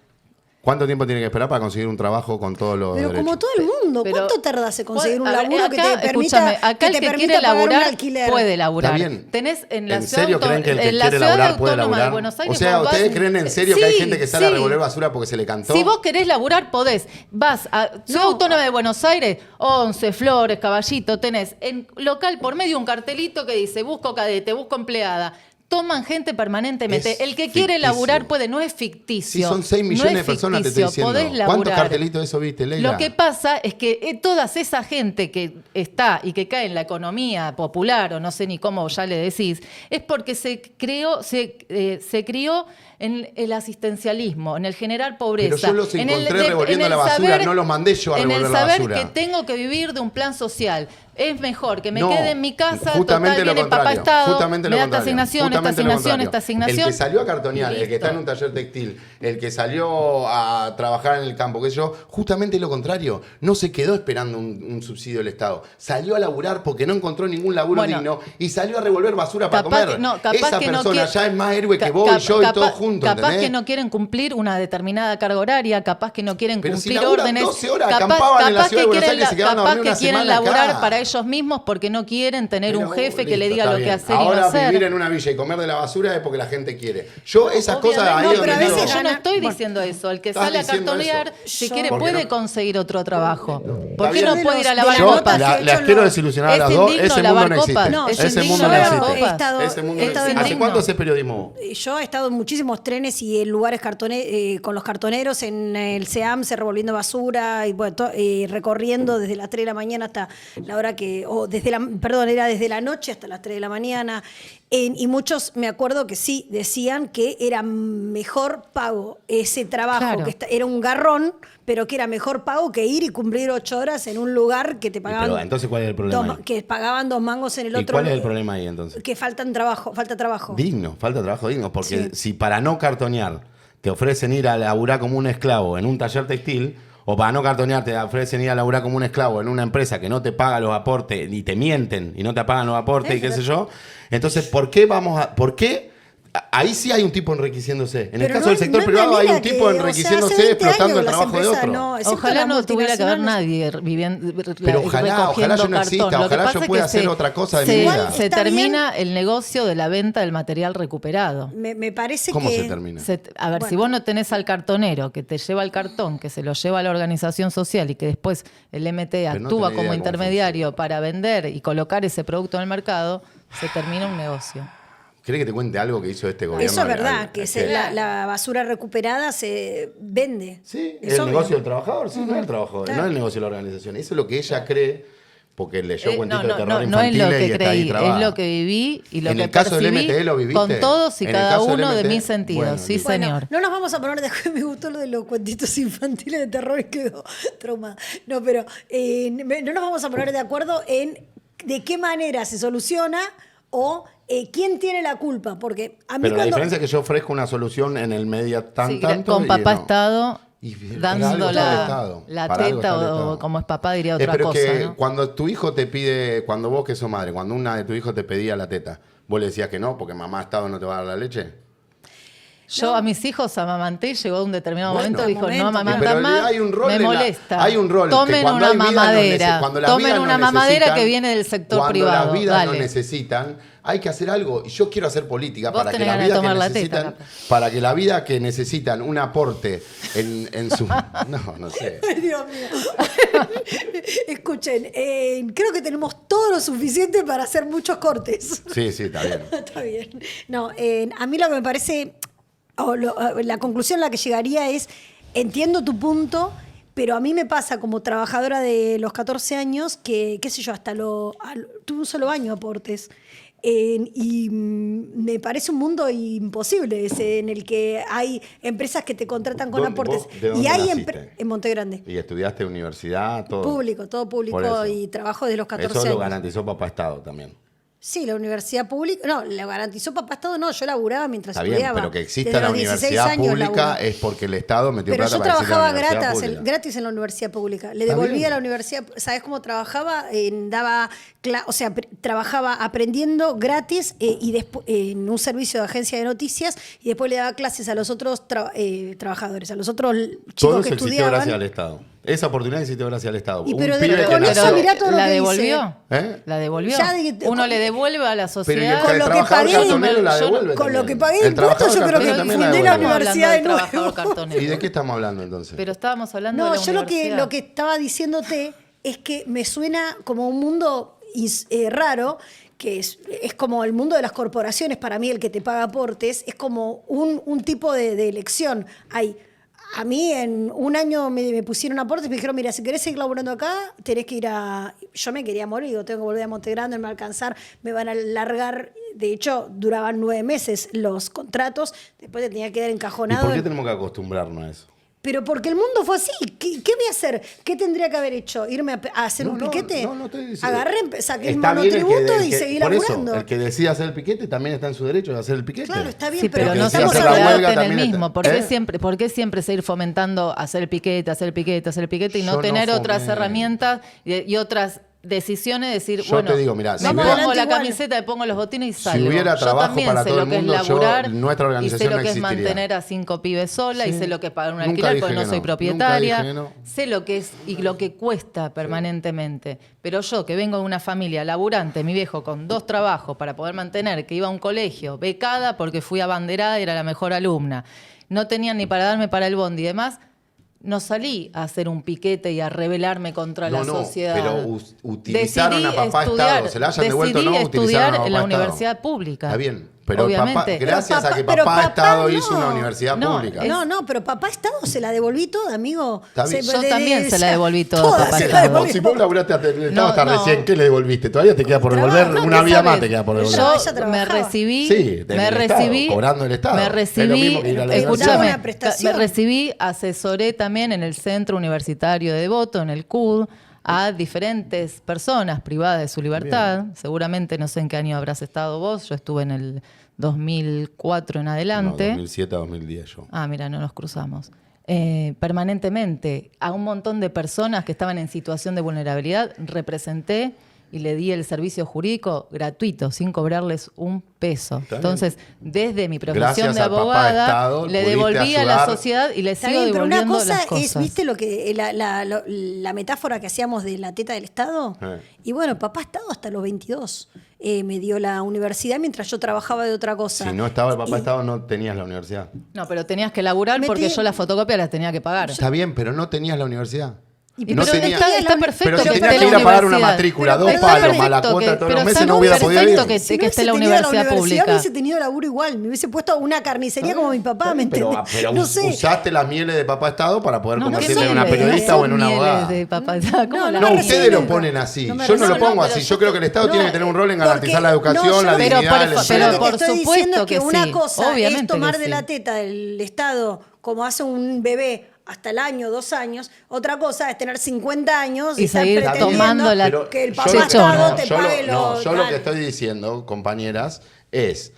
¿Cuánto tiempo tiene que esperar para conseguir un trabajo con todos los Pero derechos? como todo el mundo, Pero- ¿cuánto tardas en conseguir un A ver, laburo que acá, te permita, escúchame, acá que el te que permita quiere pagar un laburar alquiler? puede laburar. Está bien. Tenés en la ¿En ciudad serio creen que el que en la quiere ciudad laburar puede autónoma de laburar? Buenos Aires, O sea, vos ¿ustedes vas- creen en serio que hay Sí, gente que sale a sí. revolver basura porque se le cantó? Si vos querés laburar, podés. Vas a Ciudad Autónoma de Buenos Aires, 11, Flores, Caballito, tenés en local por medio un cartelito que dice busco cadete, busco empleada. toman gente permanentemente. Es El que quiere ficticio. laburar puede, no es ficticio. Si son 6 millones no de es personas, te ficticio, estoy diciendo. podés laburar. ¿Cuántos cartelitos de eso viste, Leila? Lo que pasa es que toda esa gente que está y que cae en la economía popular, o no sé ni cómo ya le decís, es porque se crió en el asistencialismo, en el generar pobreza. Pero yo los en encontré revolviendo la basura, no los mandé yo a en revolver el la saber basura. que tengo que vivir de un plan social. Es mejor que me No, quede en mi casa, justamente total lo viene papá contrario, Estado, justamente me lo da esta contrario, asignación, esta justamente lo asignación, contrario. esta asignación. El que salió a cartonear, y el que está en un taller textil, el que salió a trabajar en el campo, qué sé yo, justamente lo contrario. No se quedó esperando un subsidio del Estado. Salió a laburar porque no encontró ningún laburo digno y salió a revolver basura para comer. Esa persona ya es más héroe que vos y yo y todos juntos, Capaz ¿entendés? que no quieren cumplir una determinada carga horaria, capaz que no quieren Pero si cumplir laburan órdenes. 12 horas, acampaban en la ciudad de Buenos Aires y se quedaban a dormir una quieren semana laburar acá. para ellos mismos porque no quieren tener un Pero, jefe que le listo, diga está lo que bien. hacer Ahora y no hacer. vivir en una villa y comer de la basura es porque la gente quiere. Yo esas cosas ahí Obviamente, donde pero a digo, veces yo no gana- estoy bueno, diciendo eso. El que estás sale a diciendo cartonear, eso. si Yo- quiere, ¿Por qué puede no? conseguir otro trabajo. ¿Por Está qué no bien. puede ir a De lavar las yo notas copas? que he las hecho quiero no- desilusionar a Es las dos. indigno Ese lavar mundo no copas. existe. No, es Ese indigno mundo no lavar existe. copas. Ese mundo he no estado existe. ¿Hace indigno. cuánto haces periodismo? Yo he estado en muchísimos trenes y en lugares con los cartoneros en el SEAMSE revolviendo basura y bueno, recorriendo desde las 3 de la mañana hasta la hora era desde la noche hasta las 3 de la mañana. Y muchos me acuerdo que sí decían que era mejor pago ese trabajo, Claro. que era un garrón, pero que era mejor pago que ir y cumplir 8 horas en un lugar que te pagaban. Pero, entonces, ¿cuál es el problema ahí? Que pagaban 2 mangos en el ¿Y otro. cuál es el problema ahí entonces? Que falta trabajo. Digno, falta trabajo digno. Porque Sí. si para no cartonear te ofrecen ir a laburar como un esclavo en un taller textil, o para no cartonear te ofrecen ir a laburar como un esclavo en una empresa que no te paga los aportes, y te mienten y no te pagan los aportes y qué sé yo, entonces, ¿por qué? Ahí sí hay un tipo enriqueciéndose. En el Pero caso no del sector es privado hay mentira un tipo hace enriqueciéndose 20 explotando el años trabajo de las empresas otro. no, excepto Ojalá las no tuviera que haber multinacionales. nadie viviendo, Pero ojalá recogiendo yo no exista, cartón. Lo que ojalá yo pasa es pueda que hacer otra cosa de mi se- vida. Se Está termina el negocio de la venta del material recuperado. Me parece ¿Cómo que. se termina? A ver, si Bueno. vos no tenés al cartonero que te lleva el cartón, que se lo lleva a la organización social y que después el MT Pero no actúa tenés idea como cómo intermediario para vender y colocar ese producto en el mercado, se termina un negocio. ¿Querés que te cuente algo que hizo este gobierno? Eso es verdad, Al- que que- la basura recuperada se vende. Sí, Es el obvio. negocio del trabajador, sí, no es el trabajador, Claro. no es el negocio de la organización. Eso es lo que ella cree, porque leyó cuentitos de terror no es infantiles lo que y está ahí creí, trabada. es lo que viví y lo En que el caso del percibí MTE lo viviste. con todos y En el cada caso del uno de MTE, mis sentidos. bueno, Sí, listo. Bueno, señor. no nos vamos a poner de acuerdo. Me gustó lo de los cuentitos infantiles de terror y quedó traumada. No, pero no nos vamos a poner de acuerdo en de qué manera se soluciona o quién tiene la culpa. Porque a mí Pero la cuando. diferencia es que yo ofrezco una solución en el media Sí, tanto con y papá no. Estado Y para dando algo está el la Estado, para algo teta está el o Estado. como es papá diría otra pero cosa. que ¿no? cuando tu hijo te pide, cuando vos que sos madre, cuando una de tus hijos te pedía la teta, vos le decías que no, porque mamá Estado no te va a dar la leche. Yo a mis hijos amamanté y llegó a un determinado Bueno, momento y dijo, no amamantan pero más, hay un rol me en la- molesta. hay un rol que Tomen cuando una hay vida lo mamadera, cuando las tomen vidas una lo mamadera necesitan, que viene del sector cuando privado. las vidas Dale. lo necesitan, hay que hacer algo. Y yo quiero hacer política Vos para que tenés la ganas de vida que tomar la necesitan, teta, para que la vida que necesitan un aporte en su... No sé. Ay, Dios mío. Escuchen, creo que tenemos todo lo suficiente para hacer muchos cortes. Sí, está bien. Está bien. No, a mí lo que me parece, la conclusión a la que llegaría es, entiendo tu punto, pero a mí me pasa como trabajadora de los 14 años que, qué sé yo, tuve un solo año aportes. Y me parece un mundo imposible ese en el que hay empresas que te contratan con ¿Dónde- aportes. vos de dónde Y hay naciste? en Monte Grande. ¿Y estudiaste universidad? Todo Todo Por público eso. y trabajo desde los 14 Eso lo años. garantizó papá Estado también. Sí, la universidad pública, no, la garantizó papá Estado, no, yo laburaba mientras Está bien, estudiaba. pero que exista Desde la los 16 universidad años pública laburaba. es porque el Estado metió Pero plata yo para que exista la trabajaba universidad pública. gratis en la universidad pública. Le Está devolvía bien. a la universidad, ¿sabes cómo trabajaba? Trabajaba aprendiendo gratis y después en un servicio de agencia de noticias y después le daba clases a los otros trabajadores, a los otros chicos Todo que eso existió estudiaban. gracias al Estado. Esa oportunidad existió gracias al Estado. Y Un pero pibe que con eso, nació- mirá todo lo ¿La que devolvió? ¿Eh? ¿La devolvió? Ya Uno le devuelve a la Pero y sociedad. el Con lo que trabajador pagué, cartonero la yo no- devuelve con lo también. que pagué El impuestos, trabajador yo creo que cartonero también fundé la Estamos hablando universidad de del trabajador nuevo. cartonero. ¿Y de qué estamos hablando entonces? Pero estábamos hablando de No, la yo universidad. lo que estaba diciéndote es que me suena como un mundo raro, que es como el mundo de las corporaciones, para mí el que te paga aportes, es como un tipo de elección. A mí en un año me pusieron aportes y me dijeron, mira, si querés seguir laburando acá, tenés que ir a... Yo me quería morir, digo, tengo que volver a Montegrande, no me va a alcanzar, me van a largar. De hecho, duraban 9 meses los contratos, después te tenía que quedar ¿Y encajonado. por qué tenemos que acostumbrarnos a eso? Pero porque el mundo fue así. ¿Qué voy a hacer? ¿Qué tendría que haber hecho? ¿Irme a hacer un piquete? No estoy diciendo. Agarré, saqué el Está bien monotributo y seguí por laburando. eso, el que decida hacer el piquete también está en su derecho de hacer el piquete. Claro, está bien, Sí, pero que no decía siempre hacer la se huelga adapta en el también mismo. está- ¿Por qué siempre seguir fomentando hacer el piquete, hacer el piquete, hacer el piquete y Yo no no tener otras fomento. herramientas y otras decisiones? Decir, Yo bueno, te digo, mirá, si me me- pongo la igual. camiseta, me pongo los botines y Si salgo. hubiera Yo trabajo también para sé todo lo el que mundo, es laburar, nuestra y organización sé lo no que es existiría. mantener a 5 pibes sola, y Sí. sé lo que es pagar un Nunca alquiler dije porque no que soy no. propietaria, Nunca dije que no. sé lo que es y lo que cuesta permanentemente. Pero yo, que vengo de una familia laburante, mi viejo con 2 trabajos para poder mantener, que iba a un colegio becada porque fui abanderada y era la mejor alumna, no tenían ni para darme para el bondi y demás, no salí a hacer un piquete y a rebelarme contra la sociedad. Pero utilizaron Decidí a papá estudiar- Estado, se la hayan devuelto o no, decidí utilizaron estudiar a papá en la Estado. universidad pública. Está bien, pero Obviamente. papá, gracias Pero a que pero papá Estado no. hizo una universidad No, pública. No, pero papá Estado se la devolví toda, amigo. Está bien. Yo también se la devolví toda, toda papá se la Estado. devolví. Si vos laburaste hasta el Estado No, hasta no. recién, ¿qué le devolviste? Todavía te queda por Trabajo, devolver, no, una ¿qué vida sabes? más te queda por devolver. Ella Yo me trabajaba. recibí, Sí, del Estado, cobrando el Estado. me Es lo recibí, mismo que ir a la universidad. escúchame, Una prestación. me recibí, asesoré también en el Centro Universitario de Devoto, en el CUD, a diferentes personas privadas de su libertad. Seguramente no sé en qué año habrás estado vos, yo estuve en el 2004 en No, adelante. 2007 a 2010 yo. Ah, mira, no nos cruzamos. Permanentemente a un montón de personas que estaban en situación de vulnerabilidad, representé y le di el servicio jurídico gratuito, sin cobrarles un peso. Está bien. Entonces, desde mi profesión Gracias de al papá abogada, Estado, le pudiste devolví a la ayudar. sociedad y le Está sigo bien, pero una devolviendo cosa las cosas. es, ¿viste lo que la metáfora que hacíamos de la teta del Estado? Y bueno, papá Estado hasta los 22 me dio la universidad mientras yo trabajaba de otra cosa. Si no estaba el papá Y- Estado, no tenías la universidad. No, pero tenías que laburar Me porque te- yo las fotocopias las tenía que pagar. Está bien, pero no tenías la universidad. Y no pero tenía- está perfecto Pero que si esté tenías la que ir a pagar una universidad. matrícula, Pero 2 está palos, más la perfecto cuota que- todos pero los meses, está no hubiera perfecto podido ir. que- Si que no esté hubiese la tenido universidad pública. me hubiese tenido laburo igual, me hubiese puesto una carnicería como mi papá, ¿me Pero, entendés? pero No sé. usaste las mieles de papá Estado para poder No, convertirte ¿qué en una mieles? periodista No o en una son abogada. mieles de papá Estado. ¿Cómo No, las No, me mieles? ustedes lo recibí ponen nunca. así. No me Yo no lo recibí. pongo No, así. pero Yo creo que el Estado no, tiene que tener un rol en porque- garantizar la no, educación, yo la lo que- Pero dignidad, por el fa- Yo pero lo empleo. que por estoy supuesto diciendo es que que una sí, cosa obviamente es tomar que de sí. la teta del Estado como hace un bebé hasta el año, 2 años, otra cosa es tener 50 años Y estar seguir pretendiendo tomando la- Pero que el yo papá lo- Estado no, te yo lo- pague no, lo yo lo tal. que estoy diciendo, compañeras, es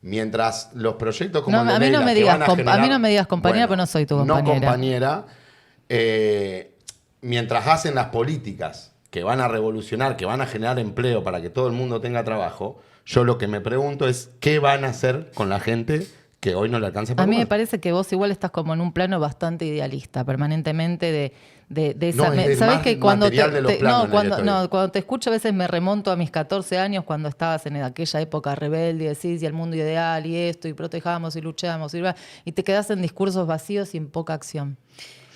mientras los proyectos como No, el de a mí no Leila, me que digas van a a generar- mí no me digas compañera, porque no soy tu compañera. No compañera, mientras hacen las políticas que van a revolucionar, que van a generar empleo para que todo el mundo tenga trabajo, yo lo que me pregunto es qué van a hacer con la gente que hoy no le alcanza para A mí me comer. parece que vos igual estás como en un plano bastante idealista, permanentemente de esa... No, es del ¿Sabés más que cuando material de los planos en el que cuando, estoy. no, cuando te escucho a veces me remonto a mis 14 años cuando estabas en aquella época rebelde y decís, y el mundo ideal, y esto, y protejamos, y luchamos, y te quedás en discursos vacíos y en poca acción.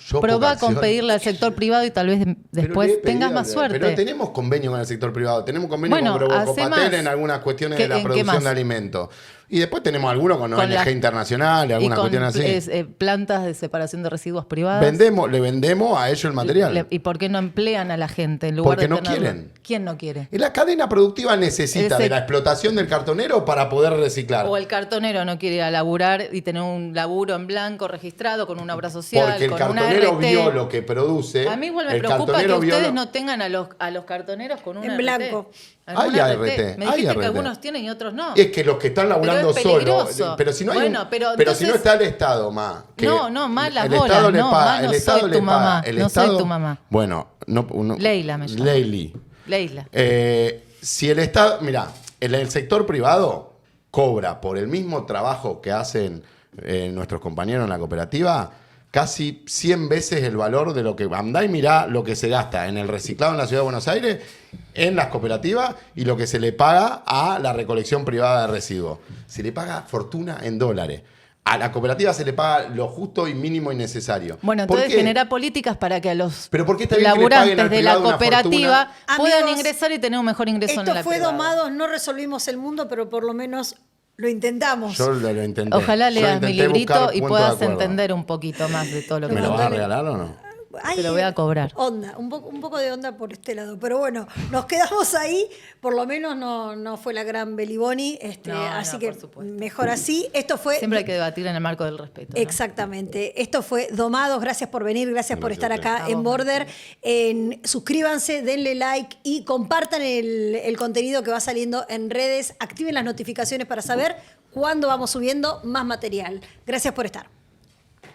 Yo Probá poca con acción. pedirle al sector privado y tal vez Pero después le he tengas pedido, más suerte. Pero tenemos convenio con el sector privado, tenemos convenio Bueno, con hace Provocopatel más. en algunas cuestiones ¿Qué- de la en qué producción más? de alimentos. Y después tenemos algunos con Con ONG la- internacional y y algunas con cuestiones así. plantas de separación de residuos privadas. Le vendemos a ellos el material. ¿Y por qué no emplean a la gente en lugar Porque de no tenerlo? quieren. ¿Quién no quiere? Y la cadena productiva necesita Ese- de la explotación del cartonero para poder reciclar. O el cartonero no quiere ir a laburar y tener un laburo en blanco registrado con una obra social, Porque el con una cartonero RT. vio lo que produce. A mí igual me el preocupa que cartonero vio ustedes lo- no tengan a los cartoneros con una En RT. blanco. ¿Alguna Hay RT? RT, Me hay dijiste RT. que algunos tienen y otros no. Es que los que están laburando Pero es solos. peligroso. Pero si no hay Bueno, pero si no entonces- está el Estado, ma. que No, más las el bolas, Estado le no, paga, más no el Estado soy le tu paga, mamá, el no soy Estado- tu mamá. Bueno, Leila me llama. Leili. Leila. Si el Estado, mira, el sector privado cobra por el mismo trabajo que hacen nuestros compañeros en la cooperativa, casi 100 veces el valor de lo que... Andá y mirá lo que se gasta en el reciclado en la Ciudad de Buenos Aires, en las cooperativas, y lo que se le paga a la recolección privada de residuos. Se le paga fortuna en dólares. A la cooperativa se le paga lo justo y mínimo y necesario. Bueno, ¿Por entonces qué? genera políticas para que a los ¿Pero por qué está bien que le paguen laburantes al de la privado una cooperativa fortuna? puedan Amigos, ingresar y tener un mejor ingreso en Esto la fue privada. Domados, no resolvimos el mundo, pero por lo menos lo intentamos. Yo lo intenté. Ojalá Yo leas mi intenté librito buscar y puntos de puedas acuerdo. entender un poquito más de todo lo que ¿Me lo vas a Mandale. regalar o no? Te lo voy a cobrar. Onda, un poco de onda por este lado. Pero bueno, nos quedamos ahí. Por lo menos no fue la gran Beliboni. Así que por supuesto. mejor así. Esto fue. Siempre hay que debatir en el marco del respeto. ¿no? Exactamente. Esto fue Domados. Gracias por venir, gracias por estar Gracias a acá ustedes. en Border. Suscríbanse, denle like y compartan el contenido que va saliendo en redes. Activen las notificaciones para saber cuándo vamos subiendo más material. Gracias por estar.